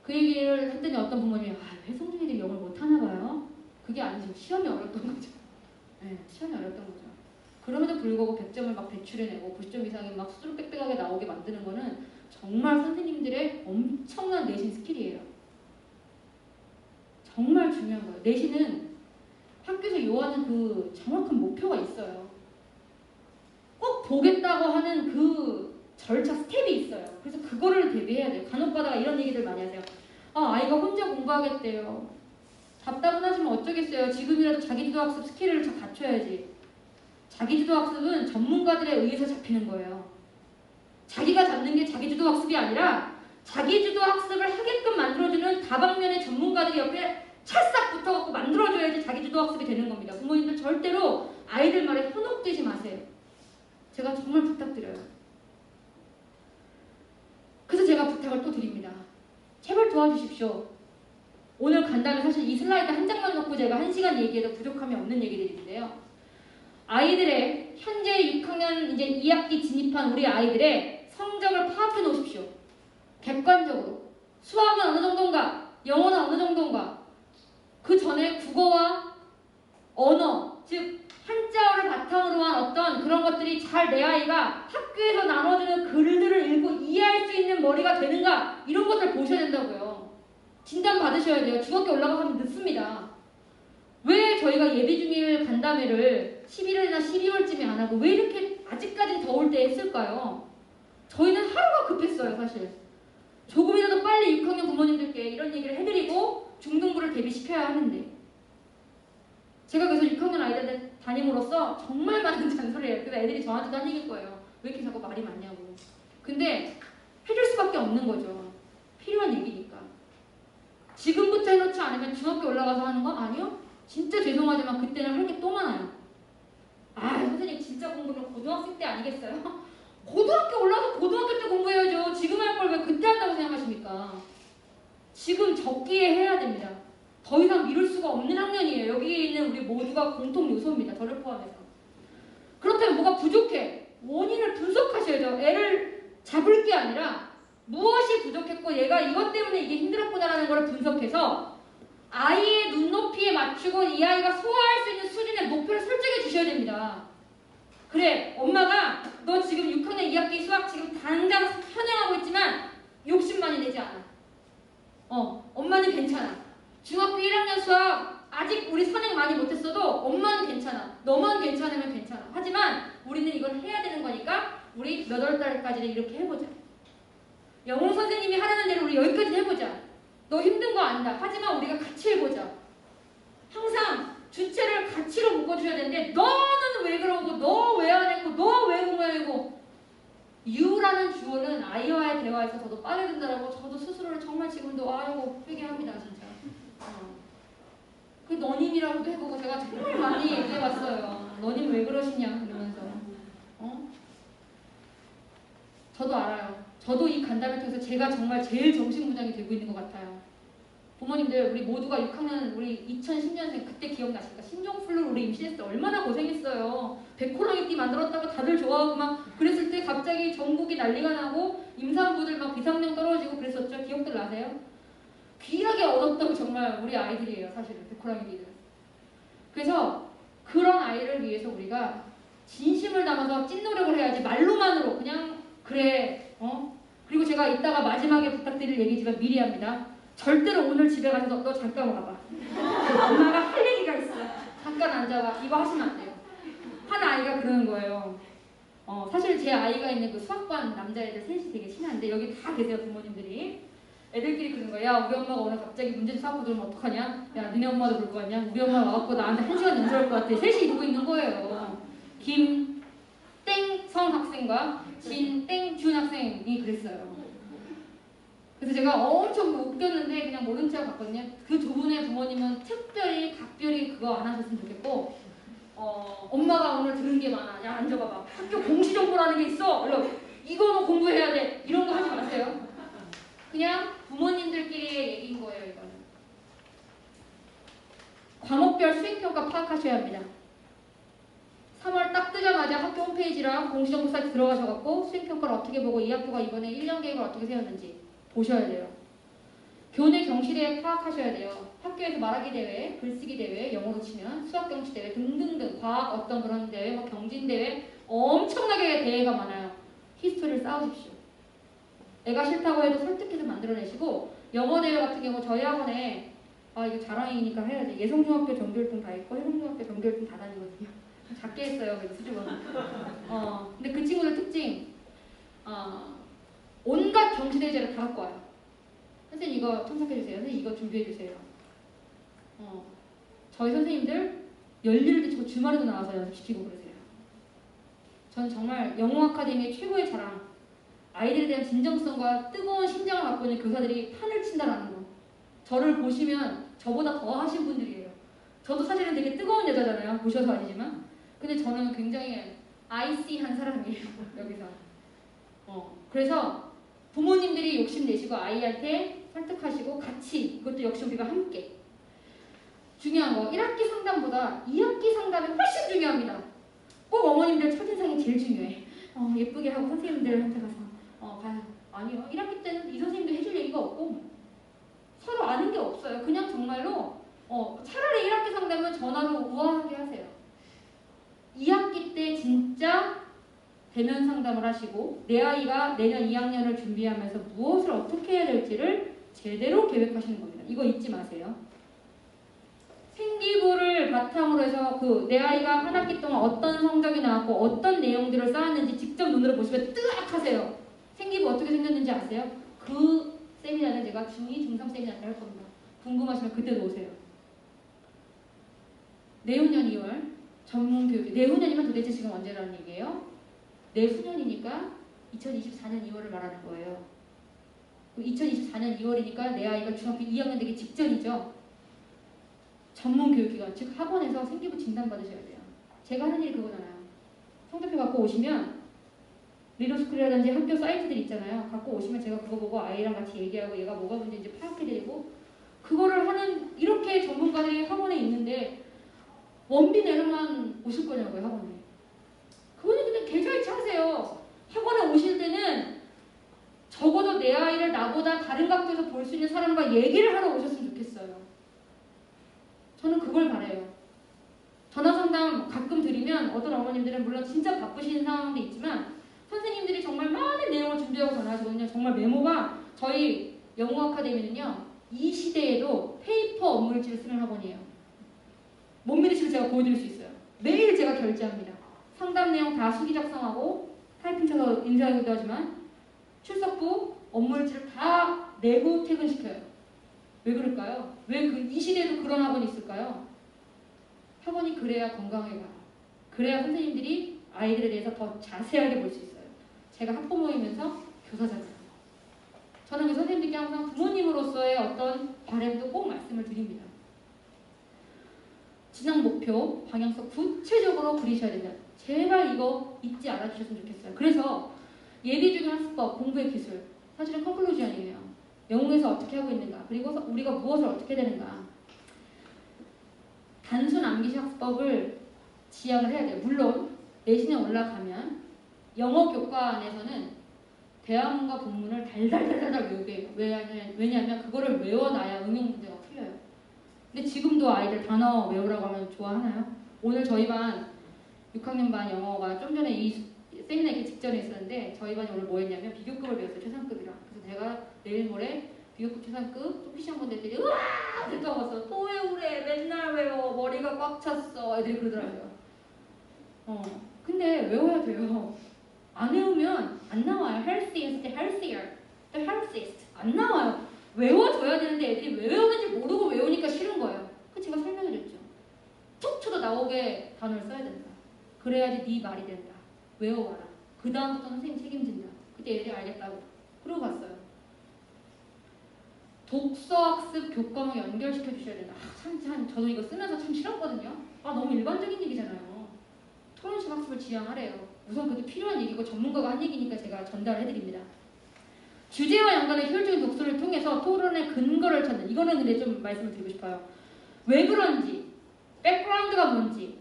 그 얘기를 했더니 어떤 부모님이 해성중애들이 영어를 못하나 봐요. 그게 아니죠. 시험이 어렵던 거죠. 네, 시험이 어렵던 거죠. 그럼에도 불구하고 100점을 막 배출해내고 90점 이상이 막 수두룩 빽빽하게 나오게 만드는 거는 정말 선생님들의 엄청난 내신 스킬이에요. 정말 중요한 거예요. 내신은 학교에서 요하는 그 정확한 목표가 있어요. 꼭 보겠다고 하는 그 절차 스텝이 있어요. 그래서 그거를 대비해야 돼요. 간혹 가다가 이런 얘기들 많이 하세요. 아이가 혼자 공부하겠대요. 답답은 하지만 어쩌겠어요. 지금이라도 자기주도학습 스킬을 갖춰야지. 자기주도학습은 전문가들에 의해서 잡히는 거예요. 자기가 잡는 게 자기주도학습이 아니라 자기주도학습을 하게끔 만들어주는 다방면의 전문가들이 옆에 찰싹 붙어갖고 만들어줘야지 자기주도학습이 되는 겁니다. 부모님들 절대로 아이들 말에 현혹되지 마세요. 제가 정말 부탁드려요. 그래서 제가 부탁을 또 드립니다. 제발 도와주십시오. 오늘 간다면 사실 이 슬라이드 한 장만 놓고 제가 1시간 얘기해도 부족함이 없는 얘기들인데요. 아이들의 현재 6학년 이제 2학기 진입한 우리 아이들의 성적을 파악해 놓으십시오. 객관적으로. 수학은 어느 정도인가? 영어는 어느 정도인가? 그 전에 국어와 언어, 즉 한자어를 바탕으로 한 어떤 그런 것들이 잘 내 아이가 학교에서 나눠주는 글들을 읽고 이해할 수 있는 머리가 되는가? 이런 것들 보셔야 된다고요. 진단 받으셔야 돼요. 중학교 올라가면 늦습니다. 왜 저희가 예비중일 간담회를 11월이나 12월쯤에 안 하고 왜 이렇게 아직까지 더울 때 했을까요? 저희는 하루가 급했어요, 사실. 조금이라도 빨리 6학년 부모님들께 이런 얘기를 해드리고 중등부를 대비시켜야 하는데 제가 그래서 6학년 아이들한테 담임으로서 정말 많은 잔소리를 해요. 그래서 애들이 저한테도 한 얘기일 거예요. 왜 이렇게 자꾸 말이 많냐고. 근데 해줄 수밖에 없는 거죠. 필요한 얘기니까. 지금부터 해놓지 않으면 중학교 올라가서 하는 거? 아니요. 진짜 죄송하지만 그때는 할 게 또 많아요. 선생님 진짜 공부는 고등학생 때 아니겠어요? 고등학교 올라서 고등학교 때 공부해야죠. 지금 할 걸 왜 그때 한다고 생각하십니까? 지금 적기에 해야 됩니다. 더 이상 미룰 수가 없는 학년이에요. 여기에 있는 우리 모두가 공통 요소입니다. 저를 포함해서. 그렇다면 뭐가 부족해? 원인을 분석하셔야죠. 애를 잡을 게 아니라 무엇이 부족했고 얘가 이것 때문에 이게 힘들었구나라는 걸 분석해서 아이의 눈높이에 맞추고 이 아이가 소화할 수 있는 수준의 목표를 설정해 주셔야 됩니다. 그래, 엄마가 너 지금 6학년 2학기 수학 지금 당장 현행하고 있지만 욕심 많이 내지 않아. 엄마 때까지는 이렇게 해보자. 영어 선생님이 하라는 대로 우리 여기까지 해보자. 너 힘든 거 안다. 하지만 우리가 같이 해보자. 항상 주체를 가치로 묶어줘야 되는데 너는 왜 그러고 너 왜 안 했고 너 왜 공부하고 you라는 주어는 아이와의 대화에서 저도 빠져든다라고 저도 스스로를 정말 지금도 아이고 회개합니다 진짜. 그 너님이라고도 해보고 제가 정말 많이 얘기해봤어요. 너님 왜 그러시냐 이러면서. 저도 알아요. 저도 이 간담회 통해서 제가 정말 제일 정신무장이 되고 있는 것 같아요. 부모님들 우리 모두가 6학년 우리 2010년생 그때 기억나십니까? 신종플루 우리 임신했을 때 얼마나 고생했어요. 백호랑이띠 만들었다고 다들 좋아하고 막 그랬을 때 갑자기 전국이 난리가 나고 임산부들 막 비상령 떨어지고 그랬었죠. 기억들 나세요? 귀하게 얻었던 정말 우리 아이들이에요. 사실은 백호랑이띠들. 그래서 그런 아이를 위해서 우리가 진심을 담아서 찐노력을 해야지 말로만으로 그냥 그래 그리고 제가 이따가 마지막에 부탁드릴 얘기지만 미리 합니다. 절대로 오늘 집에 가서 너 잠깐 와봐. 엄마가 할 얘기가 있어. 잠깐 앉아봐. 이거 하시면 안 돼요. 한 아이가 그러는 거예요. 사실 제 아이가 있는 그 수학반 남자애들 셋이 되게 친한데 여기 다 계세요 부모님들이. 애들끼리 그러는 거야. 야 우리 엄마가 오늘 갑자기 문제 수학 들으면 어떡하냐? 야 니네 엄마도 그럴 거 아니야? 우리 엄마 와갖고 나한테 1시간 연설할 것 같아. 셋이 이러고 있는 거예요. 김땡성 학생과 진땡준 학생이 그랬어요. 그래서 제가 엄청 웃겼는데 그냥 모른 척 갔거든요. 그 두 분의 부모님은 특별히 각별히 그거 안 하셨으면 좋겠고 엄마가 오늘 들은 게 많아. 야 앉아봐봐. 학교 공시정보라는 게 있어. 이거 너 공부해야 돼. 이런 거 하지 마세요. 그냥 부모님들끼리의 얘기인 거예요. 이거는. 과목별 수행평가 파악하셔야 합니다. 3월 딱 뜨자마자 학교 홈페이지랑 공시정보 사이트 들어가셔갖고 수행평가를 어떻게 보고 이 학교가 이번에 1년 계획을 어떻게 세웠는지 보셔야 돼요. 교내 경시대회 파악하셔야 돼요. 학교에서 말하기 대회, 글쓰기 대회, 영어로 치면 수학 경시 대회 등등등 과학 어떤 그런 대회, 뭐 경진 대회 엄청나게 대회가 많아요. 히스토리를 쌓으십시오. 애가 싫다고 해도 설득해서 만들어내시고 영어 대회 같은 경우 저희 학원에 이거 자랑이니까 해야지. 예성중학교 정규1등 다 했고 해성중학교 정규 1등 다 다니거든요. 작게 했어요. 그래서 수줍어서. 근데 그 친구들 특징 온갖 경시대회제를 다 갖고 와요. 선생님 이거 첨삭해주세요. 선생님 이거 준비해주세요. 저희 선생님들 열일을 비치고 주말에도 나와서 연습시키고 그러세요. 전 정말 영어 아카데미의 최고의 자랑, 아이들에 대한 진정성과 뜨거운 심장을 갖고 있는 교사들이 판을 친다라는 거. 저를 보시면 저보다 더 하신 분들이에요. 저도 사실은 되게 뜨거운 여자잖아요. 보셔서 아시지만. 근데 저는 굉장히 아이시한 사람이에요. 여기서. 그래서 부모님들이 욕심내시고 아이한테 설득하시고 같이 이것도 역시 우리가 함께. 중요한 거 1학기 상담보다 2학기 상담이 훨씬 중요합니다. 꼭 어머님들 첫인상이 제일 중요해. 예쁘게 하고 선생님들한테 가서 가요. 아니요. 1학기 때는 이 선생님도 해줄 얘기가 없고 서로 아는 게 없어요. 그냥 정말로 차라리 1학기 상담은 전화로 우아하게 하세요. 2학기 때 진짜 대면 상담을 하시고 내 아이가 내년 2학년을 준비하면서 무엇을 어떻게 해야 될지를 제대로 계획하시는 겁니다. 이거 잊지 마세요. 생기부를 바탕으로 해서 내 아이가 한 학기 동안 어떤 성적이 나왔고 어떤 내용들을 쌓았는지 직접 눈으로 보시면 뜨악 하세요. 생기부 어떻게 생겼는지 아세요? 그 세미나는 제가 중2, 중3 세미나 때 할 겁니다. 궁금하시면 그때도 오세요. 내후년 2월 전문교육, 내후년이면 도대체 지금 언제라는 얘기예요? 내후년이니까 2024년 2월을 말하는 거예요. 2024년 2월이니까 내 아이가 중학교 2학년 되기 직전이죠. 전문교육기관, 즉 학원에서 생기부 진단 받으셔야 돼요. 제가 하는 일이 그거잖아요. 성적표 갖고 오시면 리더스쿨이라든지 학교 사이트들 있잖아요. 갖고 오시면 제가 그거 보고 아이랑 같이 얘기하고 얘가 뭐가 문제인지 파악해드리고 그거를 하는 이렇게 전문가들이 학원에 있는데 원비 내로만 오실 거냐고요. 학원에. 그거는 그냥 계좌이체 하세요. 학원에 오실 때는 적어도 내 아이를 나보다 다른 각도에서 볼 수 있는 사람과 얘기를 하러 오셨으면 좋겠어요. 저는 그걸 바라요. 전화상담 가끔 드리면 어떤 어머님들은 물론 진짜 바쁘신 상황도 있지만 선생님들이 정말 많은 내용을 준비하고 전화하시거든요. 정말 메모가 저희 영어 아카데미는요. 이 시대에도 페이퍼 업무일지를 쓰는 학원이에요. 못 믿으시면 제가 보여드릴 수 있어요. 매일 제가 결제합니다. 상담 내용 다 수기 작성하고 타이핑 쳐서 인쇄하기도 하지만 출석부, 업무일지를 다 내고 퇴근시켜요. 왜 그럴까요? 왜 이 시대에도 그런 학원이 있을까요? 학원이 그래야 건강하게 가요. 그래야 선생님들이 아이들에 대해서 더 자세하게 볼 수 있어요. 제가 학부모이면서 교사잖아요. 저는 그 선생님들께 항상 부모님으로서의 어떤 바람도 꼭 말씀을 드립니다. 진학 목표, 방향성 구체적으로 그리셔야 된다. 제발 이거 잊지 않아 주셨으면 좋겠어요. 그래서 예비 중요 학습법, 공부의 기술, 사실은 컨클루전이에요. 영웅에서 어떻게 하고 있는가, 그리고 우리가 무엇을 어떻게 되는가. 단순 암기식 학습법을 지향을 해야 돼요. 물론 내신에 올라가면 영어 교과안에서는 대화문과 본문을 달달달달 외우게 해요. 왜냐하면 그거를 외워놔야 응용 문제가 풀려요. 근데 지금도 아이들 단어 외우라고 하면 좋아하나요? 오늘 저희 반 6학년 반 영어가 좀 전에 이 세미나 있기 직전에 있었는데 저희 반이 오늘 뭐 했냐면 비교급을 배웠어요. 최상급이랑. 그래서 제가 내일 모레 비교급 최상급 또 시험 본 애들이 으아! 그러니까 와서 또 외우래. 맨날 외워. 머리가 꽉 찼어. 애들이 그러더라고요. 근데 외워야 돼요. 안 외우면 안 나와요. healthy is the healthier, the healthiest. 안 나와요. 외워줘야 되는데 애들이 왜 외우는지 모르고 외우니까 싫은 거예요. 그 제가 설명해줬죠. 툭 쳐도 나오게 단어를 써야 된다. 그래야지 네 말이 된다. 외워와라. 그 다음부터 선생님 책임진다. 그때 애들이 알겠다고. 그러고 갔어요. 독서학습 교과목 연결시켜 주셔야 된다. 참 저도 이거 쓰면서 참 싫었거든요. 너무 일반적인 얘기잖아요. 토론식 학습을 지향하래요. 우선 그게 필요한 얘기고 전문가가 한 얘기니까 제가 전달해드립니다. 주제와 연관의 효율적인 독서를 통해서 토론의 근거를 찾는, 이거는 근데 좀 말씀을 드리고 싶어요. 왜 그런지, 백그라운드가 뭔지,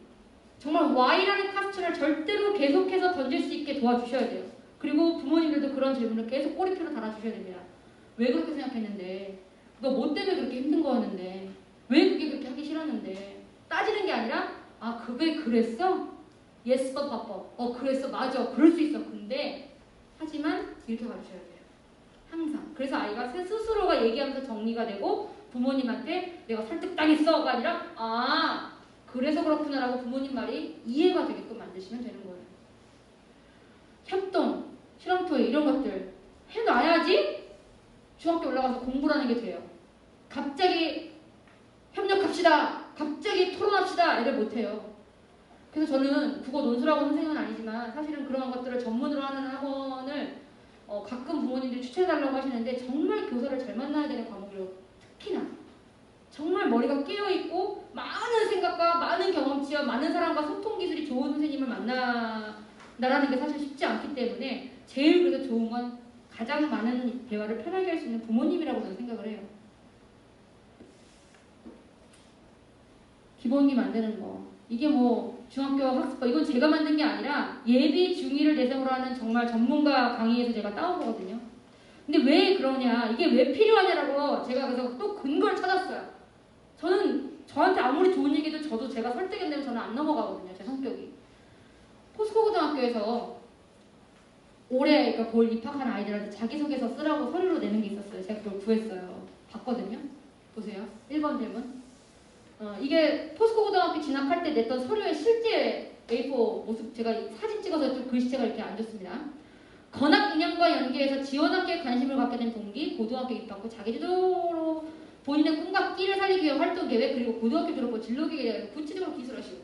정말 why라는 퀘스천을 절대로 계속해서 던질 수 있게 도와주셔야 돼요. 그리고 부모님들도 그런 질문을 계속 꼬리표로 달아주셔야 됩니다. 왜 그렇게 생각했는데, 너 뭐 때문에 그렇게 힘든 거였는데, 왜 그게 그렇게 하기 싫었는데, 따지는 게 아니라 그게 그랬어? yes but 그랬어. 맞아. 그럴 수 있어. 근데 하지만 이렇게 가르쳐야 돼요. 항상. 그래서 아이가 스스로가 얘기하면서 정리가 되고 부모님한테 내가 설득당했어가 아니라 그래서 그렇구나라고 부모님 말이 이해가 되게끔 만드시면 되는 거예요. 협동, 실험 토의 이런 것들 해놔야지 중학교 올라가서 공부라는 게 돼요. 갑자기 협력합시다. 갑자기 토론합시다. 이를 못해요. 그래서 저는 국어 논술학원 선생님은 아니지만 사실은 그런 것들을 전문으로 하는 학원을 가끔 부모님들이 추천해달라고 하시는데 정말 교사를 잘 만나야 되는 과목으로 특히나 정말 머리가 깨어있고 많은 생각과 많은 경험치와 많은 사람과 소통 기술이 좋은 선생님을 만나라는 게 사실 쉽지 않기 때문에 제일 그래서 좋은 건 가장 많은 대화를 편하게 할 수 있는 부모님이라고 저는 생각을 해요. 기본기 만드는 거. 이게 뭐 중학교 학습법 이건 제가 만든 게 아니라 예비 중2를 대상으로 하는 정말 전문가 강의에서 제가 따온 거거든요. 근데 왜 그러냐, 이게 왜 필요하냐라고 제가 그래서 또 근거를 찾았어요. 저는 저한테 아무리 좋은 얘기도 저도 제가 설득이 안 되면 저는 안 넘어가거든요. 제 성격이. 포스코 고등학교에서 올해 그러니까 볼 입학한 아이들한테 자기소개서 쓰라고 서류로 내는 게 있었어요. 제가 그걸 구했어요. 봤거든요. 보세요. 1번 대문. 이게 포스코 고등학교 진학할 때 냈던 서류의 실제 A4 모습, 제가 사진 찍어서 좀 글씨체가 이렇게 안 좋습니다. 건학 인양과 연계해서 지원학교에 관심을 갖게 된 동기, 고등학교 입학 후 자기주도로 본인의 꿈과 끼를 살리기 위한 활동 계획, 그리고 고등학교 졸업 후 진로 계획에 대해서 구체적으로 기술하시고.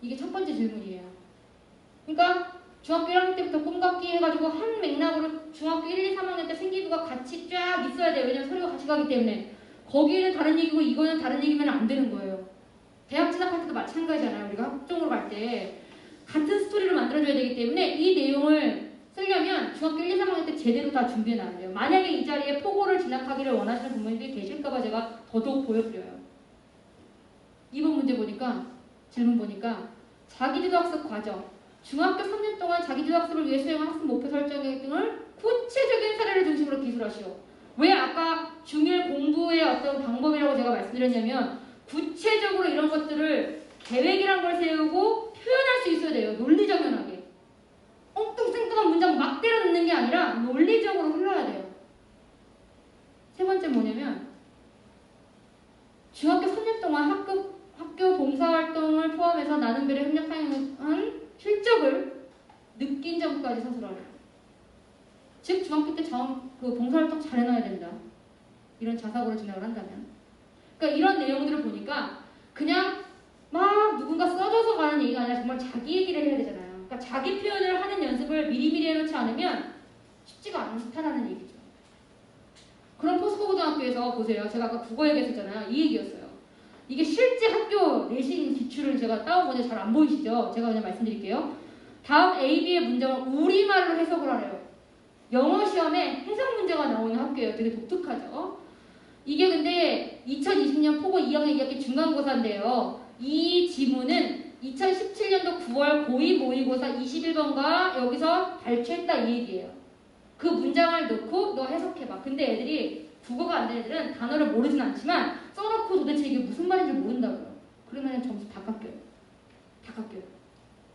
이게 첫 번째 질문이에요. 그러니까 중학교 1학년 때부터 꿈과 끼 해가지고 한 맥락으로 중학교 1, 2, 3학년 때 생기부가 같이 쫙 있어야 돼요. 왜냐면 서류가 같이 가기 때문에. 거기는 다른 얘기고 이거는 다른 얘기면 안 되는 거예요. 대학 진학할 때도 마찬가지잖아요. 우리가 학종으로 갈 때 같은 스토리를 만들어줘야 되기 때문에 이 내용을 쓰려면 중학교 1, 2, 3학년 때 제대로 다 준비해 놔야 돼요. 만약에 이 자리에 포고를 진학하기를 원하시는 부모님들이 계실까봐 제가 더더욱 보여드려요. 2번 문제 보니까, 질문 보니까 자기주도 학습 과정, 중학교 3년 동안 자기주도 학습을 위해 수행한 학습 목표 설정 등을 구체적인 사례를 중심으로 기술하시오. 왜 아까 중1 공부의 어떤 방법이라고 제가 말씀드렸냐면 구체적으로 이런 것들을 계획이란 걸 세우고 표현할 수 있어야 돼요. 논리정연하게. 엉뚱생뚱한 문장 막 때려 넣는 게 아니라 논리적으로 흘러야 돼요. 세 번째 뭐냐면 중학교 3년 동안 학교 봉사활동을 포함해서 나눔별에 협력하는 실적을 느낀 점까지 서술하래요. 즉 중학교 때 그 봉사활동 잘 해놔야 된다. 이런 자사고를 진학을 한다면. 그러니까 이런 내용들을 보니까 그냥 막 누군가 써줘서 가는 얘기가 아니라 정말 자기 얘기를 해야 되잖아요. 그러니까 자기 표현을 하는 연습을 미리미리 해놓지 않으면 쉽지가 않다라는 얘기죠. 그럼 포스코 고등학교에서 보세요. 제가 아까 국어 얘기했었잖아요. 이 얘기였어요. 이게 실제 학교 내신 기출을 제가 따오보는데 잘 안 보이시죠? 제가 그냥 말씀드릴게요. 다음 AB의 문장을 우리말로 해석을 하래요. 영어 시험에 해석 문제가 나오는 학교예요. 되게 독특하죠? 이게 근데 2020년 포고 2학년 2학기 중간고사인데요. 이 지문은 2017년도 9월 고2 모의고사 21번과 여기서 발췌했다 이 얘기예요. 그 문장을 넣고 너 해석해봐. 근데 애들이 국어가 안 되는 애들은 단어를 모르진 않지만 써놓고 도대체 이게 무슨 말인지 모른다고요. 그러면 점수 다 깎여요. 다 깎여요.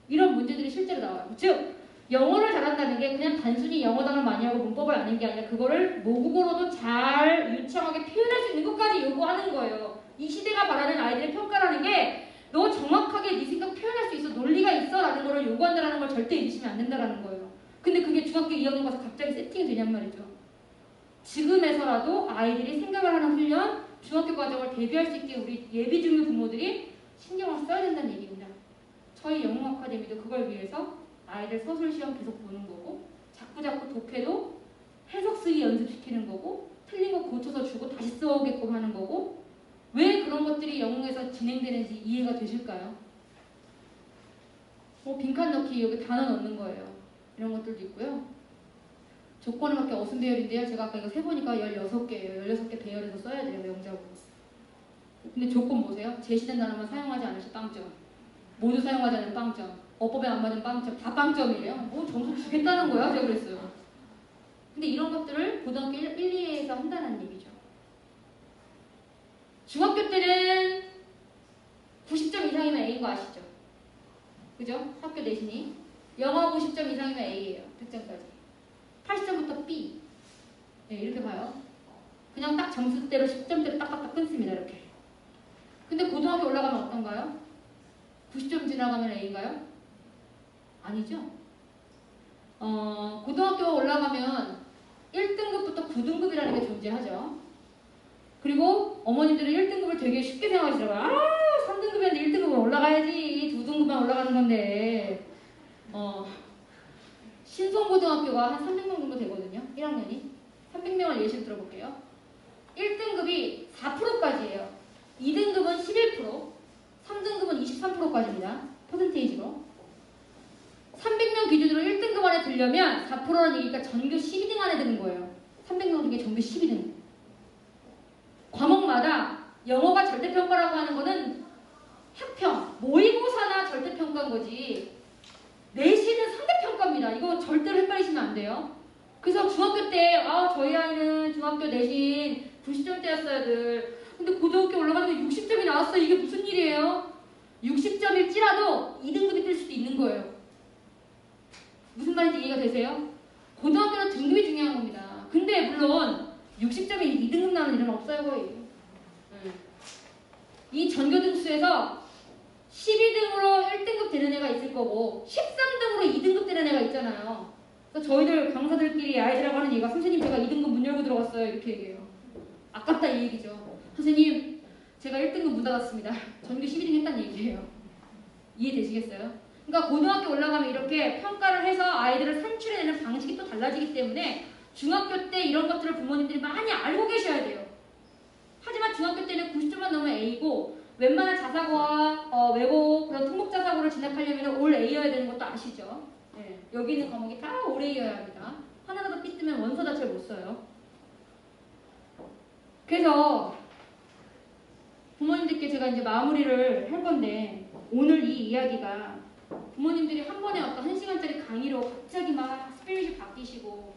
이런 문제들이 실제로 나와요. 즉 영어를 잘한다는 게 그냥 단순히 영어 단어 많이 하고 문법을 아는 게 아니라 그거를 모국어로도 잘 유창하게 표현할 수 있는 것까지 요구하는 거예요. 이 시대가 바라는 아이들의 평가라는 게 너 정확하게 네 생각 표현할 수 있어, 논리가 있어 라는 거를 요구한다는 걸 절대 잊으시면 안 된다는 거예요. 근데 그게 중학교 2학년 가서 갑자기 세팅이 되냔 말이죠. 지금에서라도 아이들이 생각을 하는 훈련, 중학교 과정을 대비할 수 있게 우리 예비 중요 부모들이 신경을 써야 된다는 얘기입니다. 저희 영어 아카데미도 그걸 위해서 아이들 서술 시험 계속 보는 거고 자꾸자꾸 독해도 해석 쓰기 연습시키는 거고 틀린 거 고쳐서 주고 다시 써오게끔 하는 거고 왜 그런 것들이 영어에서 진행되는지 이해가 되실까요? 빈칸 넣기 여기 단어 넣는 거예요. 이런 것들도 있고요. 조건을 맞게 어순 배열인데요. 제가 아까 이거 세보니까 16개예요. 16개 배열해서 써야 돼요. 명작으로. 근데 조건 보세요. 제시된 단어만 사용하지 않으시 빵점. 모두 사용하지 않은 빵점. 어법에 안 맞은 빵점. 다 빵점이에요. 뭐 점수 주겠다는 거야? 제가 그랬어요. 근데 이런 것들을 고등학교 1, 2에서 한다는 얘기죠. 중학교 때는 90점 이상이면 A인 거 아시죠? 그죠? 학교 내신이. 영어 90점 이상이면 A예요. 100점까지. 80점부터 B. 네, 이렇게 봐요. 그냥 딱 점수대로 10점대로 딱딱딱 끊습니다. 이렇게. 근데 고등학교 올라가면 어떤가요? 90점 지나가면 A인가요? 아니죠. 고등학교 올라가면 1등급부터 9등급이라는 게 존재하죠. 그리고 어머님들은 1등급을 되게 쉽게 생각하시더라고요. 3등급이었는데 1등급은 올라가야지. 2등급만 올라가는 건데. 신성고등학교가 한 300명 정도 되거든요. 1학년이. 300명을 예시로 들어볼게요. 1등급이 4%까지예요. 2등급은 11%, 3등급은 23%까지입니다. 퍼센테이지로. 300명 기준으로 1등급 안에 들려면 4%라는 얘기가 전교 12등 안에 드는 거예요. 300명 중에 전교 12등. 과목마다 영어가 절대평가라고 하는 거는 학평, 모의고사나 절대평가인 거지 내신은 상대평가입니다. 이거 절대로 헷갈리시면 안 돼요. 그래서 중학교 때 저희 아이는 중학교 내신 90점대였어요 늘. 근데 고등학교 올라가는데 60점이 나왔어요. 이게 무슨 일이에요? 60점일지라도 2등급이 뜰 수도 있는 거예요. 무슨 말인지 이해가 되세요? 고등학교는 등급이 중요한 겁니다. 근데 물론 60점이 2등급 나오는 일은 없어요 거의. 이 전교 등수에서 12등으로 1등급 되는 애가 있을 거고 13등으로 2등급 되는 애가 있잖아요. 그래서 저희들 강사들끼리 아이들하고 하는 얘기가 선생님 제가 2등급 문 열고 들어갔어요 이렇게 얘기해요. 아깝다 이 얘기죠. 선생님 제가 1등급 문 닫았습니다. 전교 12등 했다는 얘기예요. 이해되시겠어요? 그러니까 고등학교 올라가면 이렇게 평가를 해서 아이들을 산출해내는 방식이 또 달라지기 때문에 중학교 때 이런 것들을 부모님들이 많이 알고 계셔야 돼요. 하지만 중학교 때는 90점만 넘으면 A고 웬만한 자사고와 외고 그런 특목자사고를 진학하려면 올 A여야 되는 것도 아시죠? 네. 여기 있는 과목이 다 올 A여야 합니다. 하나라도 B 뜨면 원서 자체를 못 써요. 그래서 부모님들께 제가 이제 마무리를 할 건데 오늘 이 이야기가 부모님들이 한 번에 어떤 1시간짜리 강의로 갑자기 막 스피릿이 바뀌시고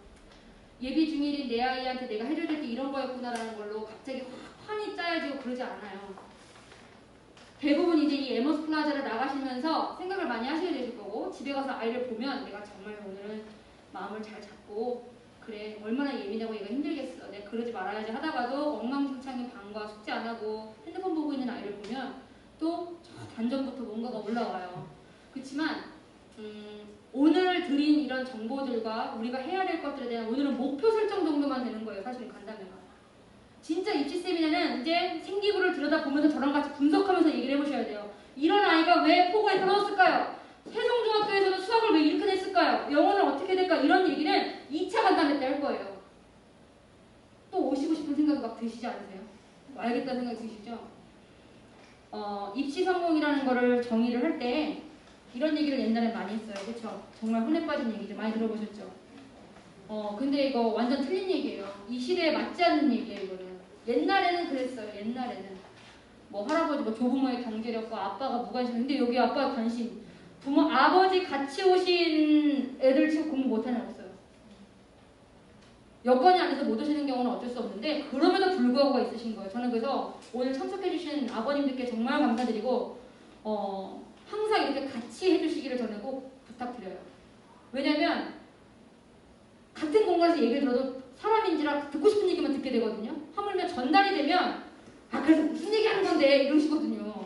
예비 중일인 내 아이한테 내가 해줘야 될 게 이런 거였구나라는 걸로 갑자기 확 판이 짜여지고 그러지 않아요. 대부분 이제 이 에머스 플라자를 나가시면서 생각을 많이 하셔야 되실 거고 집에 가서 아이를 보면 내가 정말 오늘은 마음을 잘 잡고 그래 얼마나 예민하고 얘가 힘들겠어 내가 그러지 말아야지 하다가도 엉망진창인 방과 숙제 안 하고 핸드폰 보고 있는 아이를 보면 또 저 단전부터 뭔가가 올라와요. 그렇지만 오늘 드린 이런 정보들과 우리가 해야 될 것들에 대한 오늘은 목표 설정 정도만 되는 거예요. 사실 간담회가. 진짜 입시 세미나는 이제 생기부를 들여다보면서 저랑 같이 분석하면서 얘기를 해보셔야 돼요. 이런 아이가 왜 포고에 떨어졌을까요? 세종중학교에서는 수학을 왜 이렇게 냈을까요? 영어는 어떻게 될까? 이런 얘기는 2차 간담회 때 할 거예요. 또 오시고 싶은 생각이 막 드시지 않으세요? 알겠다는 생각이 드시죠? 입시 성공이라는 거를 정의를 할 때 이런 얘기를 옛날에 많이 했어요. 그렇죠? 정말 흔해 빠진 얘기죠. 많이 들어보셨죠? 근데 이거 완전 틀린 얘기예요. 이 시대에 맞지 않는 얘기예요, 이거는. 옛날에는 그랬어요. 옛날에는. 뭐 할아버지 뭐 조부모의 경제력과 아빠가 무관심. 근데 여기 아빠의 관심. 부모, 아버지 같이 오신 애들 치고 공부 못하는 애 없어요. 여건이 안 돼서 못 오시는 경우는 어쩔 수 없는데 그럼에도 불구하고가 있으신 거예요. 저는 그래서 오늘 참석해주신 아버님들께 정말 감사드리고 항상 이렇게 같이 해주시기를 저는 꼭 부탁드려요. 왜냐면 같은 공간에서 얘기를 들어도 사람인지라 듣고 싶은 얘기만 듣게 되거든요. 하물며 전달이 되면 그래서 무슨 얘기 하는 건데 이러시거든요.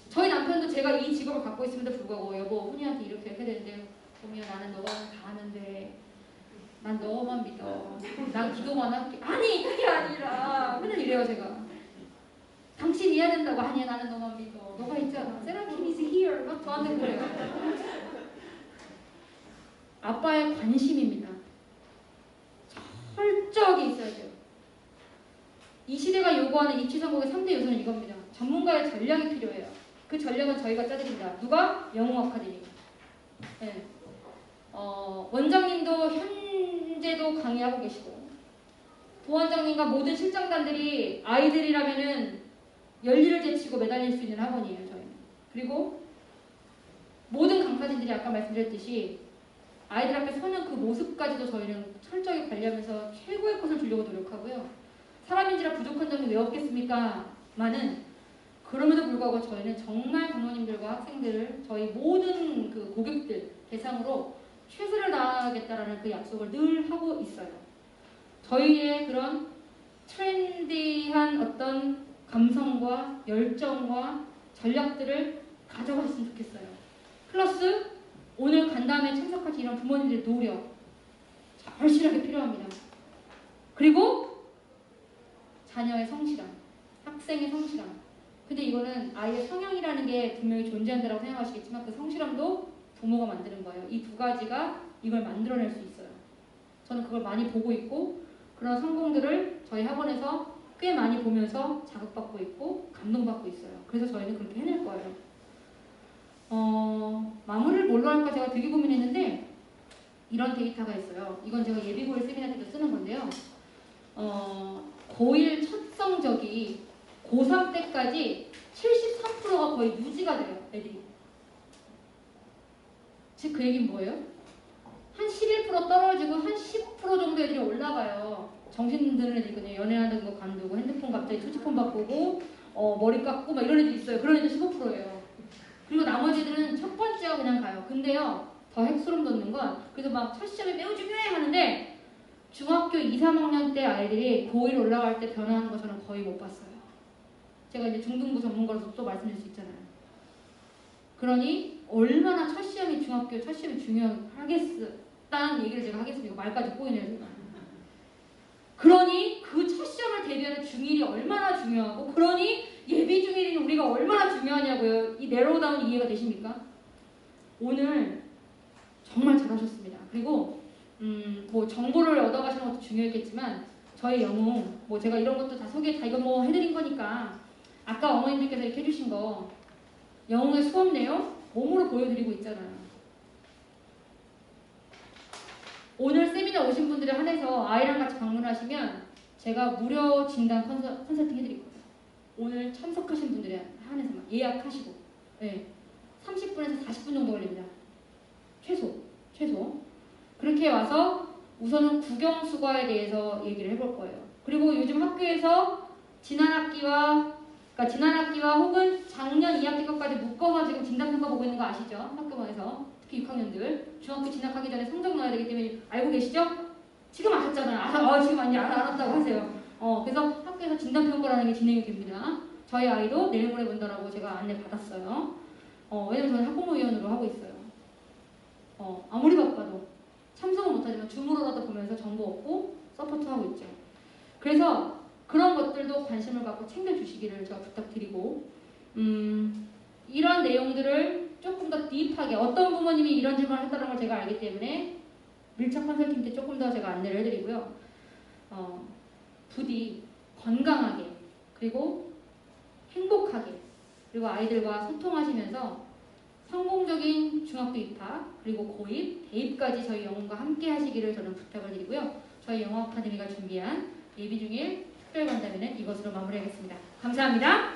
저희 남편도 제가 이 직업을 갖고 있음에도 불구하고 여보 훈이한테 이렇게 해야 되는데 보면 나는 너가 다 하는데 난 너만 믿어. 난 기도만 할게. 아니 그게 아니라 맨날 이래요 제가. 당신이 해야 된다고. 아니야 나는 너만 믿어. 너가 있잖아. 세라킴 is here. 막 저한테 그래요. 아빠의 관심입니다. 철저하게 있어야 돼요. 이 시대가 요구하는 입시 성공의 3대 요소는 이겁니다. 전문가의 전략이 필요해요. 그 전략은 저희가 짜드립니다. 누가? 영웅 아카데미. 네. 원장님도 현재도 강의하고 계시고 부원장님과 모든 실장단들이 아이들이라면은 열일을 제치고 매달릴 수 있는 학원이에요. 저희는. 그리고 모든 강사진들이 아까 말씀드렸듯이 아이들 앞에 서는 그 모습까지도 저희는 철저히 관리하면서 최고의 것을 주려고 노력하고요. 사람인지라 부족한 점이 왜 없겠습니까? 많은 그럼에도 불구하고 저희는 정말 부모님들과 학생들을 저희 모든 그 고객들 대상으로 최선을 다하겠다라는 그 약속을 늘 하고 있어요. 저희의 그런 트렌디한 어떤 감성과 열정과 전략들을 가져갔으면 좋겠어요. 플러스 오늘 간담회에 참석하신 이런 부모님들의 노력 절실하게 필요합니다. 그리고 자녀의 성실함, 학생의 성실함. 근데 이거는 아이의 성향이라는 게 분명히 존재한다고 생각하시겠지만 그 성실함도 부모가 만드는 거예요. 이 두 가지가 이걸 만들어낼 수 있어요. 저는 그걸 많이 보고 있고 그런 성공들을 저희 학원에서 꽤 많이 보면서 자극받고 있고 감동받고 있어요. 그래서 저희는 그렇게 해낼 거예요. 마무리를 뭘로 할까 제가 되게 고민했는데 이런 데이터가 있어요. 이건 제가 예비고일 세미나 때도 쓰는 건데요. 고1 첫 성적이 고3 때까지 73%가 거의 유지가 돼요. 애들이. 즉 그 얘기는 뭐예요? 한 11% 떨어지고 한 10% 정도 애들이 올라가요. 정신 드는 애들 있거든요. 연애하는 거 관두고 핸드폰 갑자기 투지폰 바꾸고 머리 깎고 막 이런 애들 있어요. 그런 애들 15%예요. 그리고 나머지 애들은 첫 번째가 그냥 가요. 근데요. 더 핵소름 돋는 건 그래서 막 첫 시험이 매우 중요해 하는데 중학교 2, 3학년 때 아이들이 고1 올라갈 때 변화하는 거 저는 거의 못 봤어요. 제가 이제 중등부 전문가로서 또 말씀드릴 수 있잖아요. 그러니 얼마나 첫 시험이 중학교 첫 시험이 중요하겠다는 얘기를 제가 하겠습니다. 말까지 꼬이네요. 그러니 그 첫 시험을 대비하는 중1이 얼마나 중요하고 그러니 예비 중1인 우리가 얼마나 중요하냐고요. 이 내로우다운 이해가 되십니까? 오늘 정말 잘하셨습니다. 그리고 뭐 정보를 얻어가시는 것도 중요했겠지만 저희 영웅 뭐 제가 이런 것도 다 소개 다 이거 뭐 해드린 거니까 아까 어머님들께서 이렇게 해주신 거 영웅의 수업 내용 몸으로 보여드리고 있잖아요. 오늘 세미나 오신 분들에 한해서 아이랑 같이 방문하시면 제가 무료 진단 컨설팅 해드릴 거예요. 오늘 참석하신 분들에 한해서만 예약하시고 네. 30분에서 40분 정도 걸립니다. 최소. 그렇게 와서 우선은 국영수과에 대해서 얘기를 해볼 거예요. 그리고 요즘 학교에서 지난 학기와 혹은 작년 2학기 것까지 묶어서 지금 진단평가 보고 있는 거 아시죠? 학교에서 특히 6학년들 중학교 진학하기 전에 성적 넣어야 되기 때문에 알고 계시죠? 지금 아셨잖아요. 지금 아니 알았다고 하세요. 그래서 학교에서 진단평가라는 게 진행이 됩니다. 저희 아이도 내일 모레 본다라고 제가 안내 받았어요. 왜냐면 저는 학부모위원으로 하고 있어요. 아무리 바빠도 참석은 못하지만 줌으로라도 보면서 정보 얻고 서포트하고 있죠. 그래서 그런 것들도 관심을 갖고 챙겨주시기를 제가 부탁드리고 이런 내용들을 조금 더 딥하게 어떤 부모님이 이런 질문을 했다는 걸 제가 알기 때문에 밀착 컨설팅 때 조금 더 제가 안내를 해드리고요. 부디 건강하게 그리고 행복하게 그리고 아이들과 소통하시면서 성공적인 중학교 입학 그리고 고입, 대입까지 저희 영혼과 함께 하시기를 저는 부탁을 드리고요. 저희 영어 아카데미가 준비한 예비 중일 특별 간담회는 이것으로 마무리하겠습니다. 감사합니다.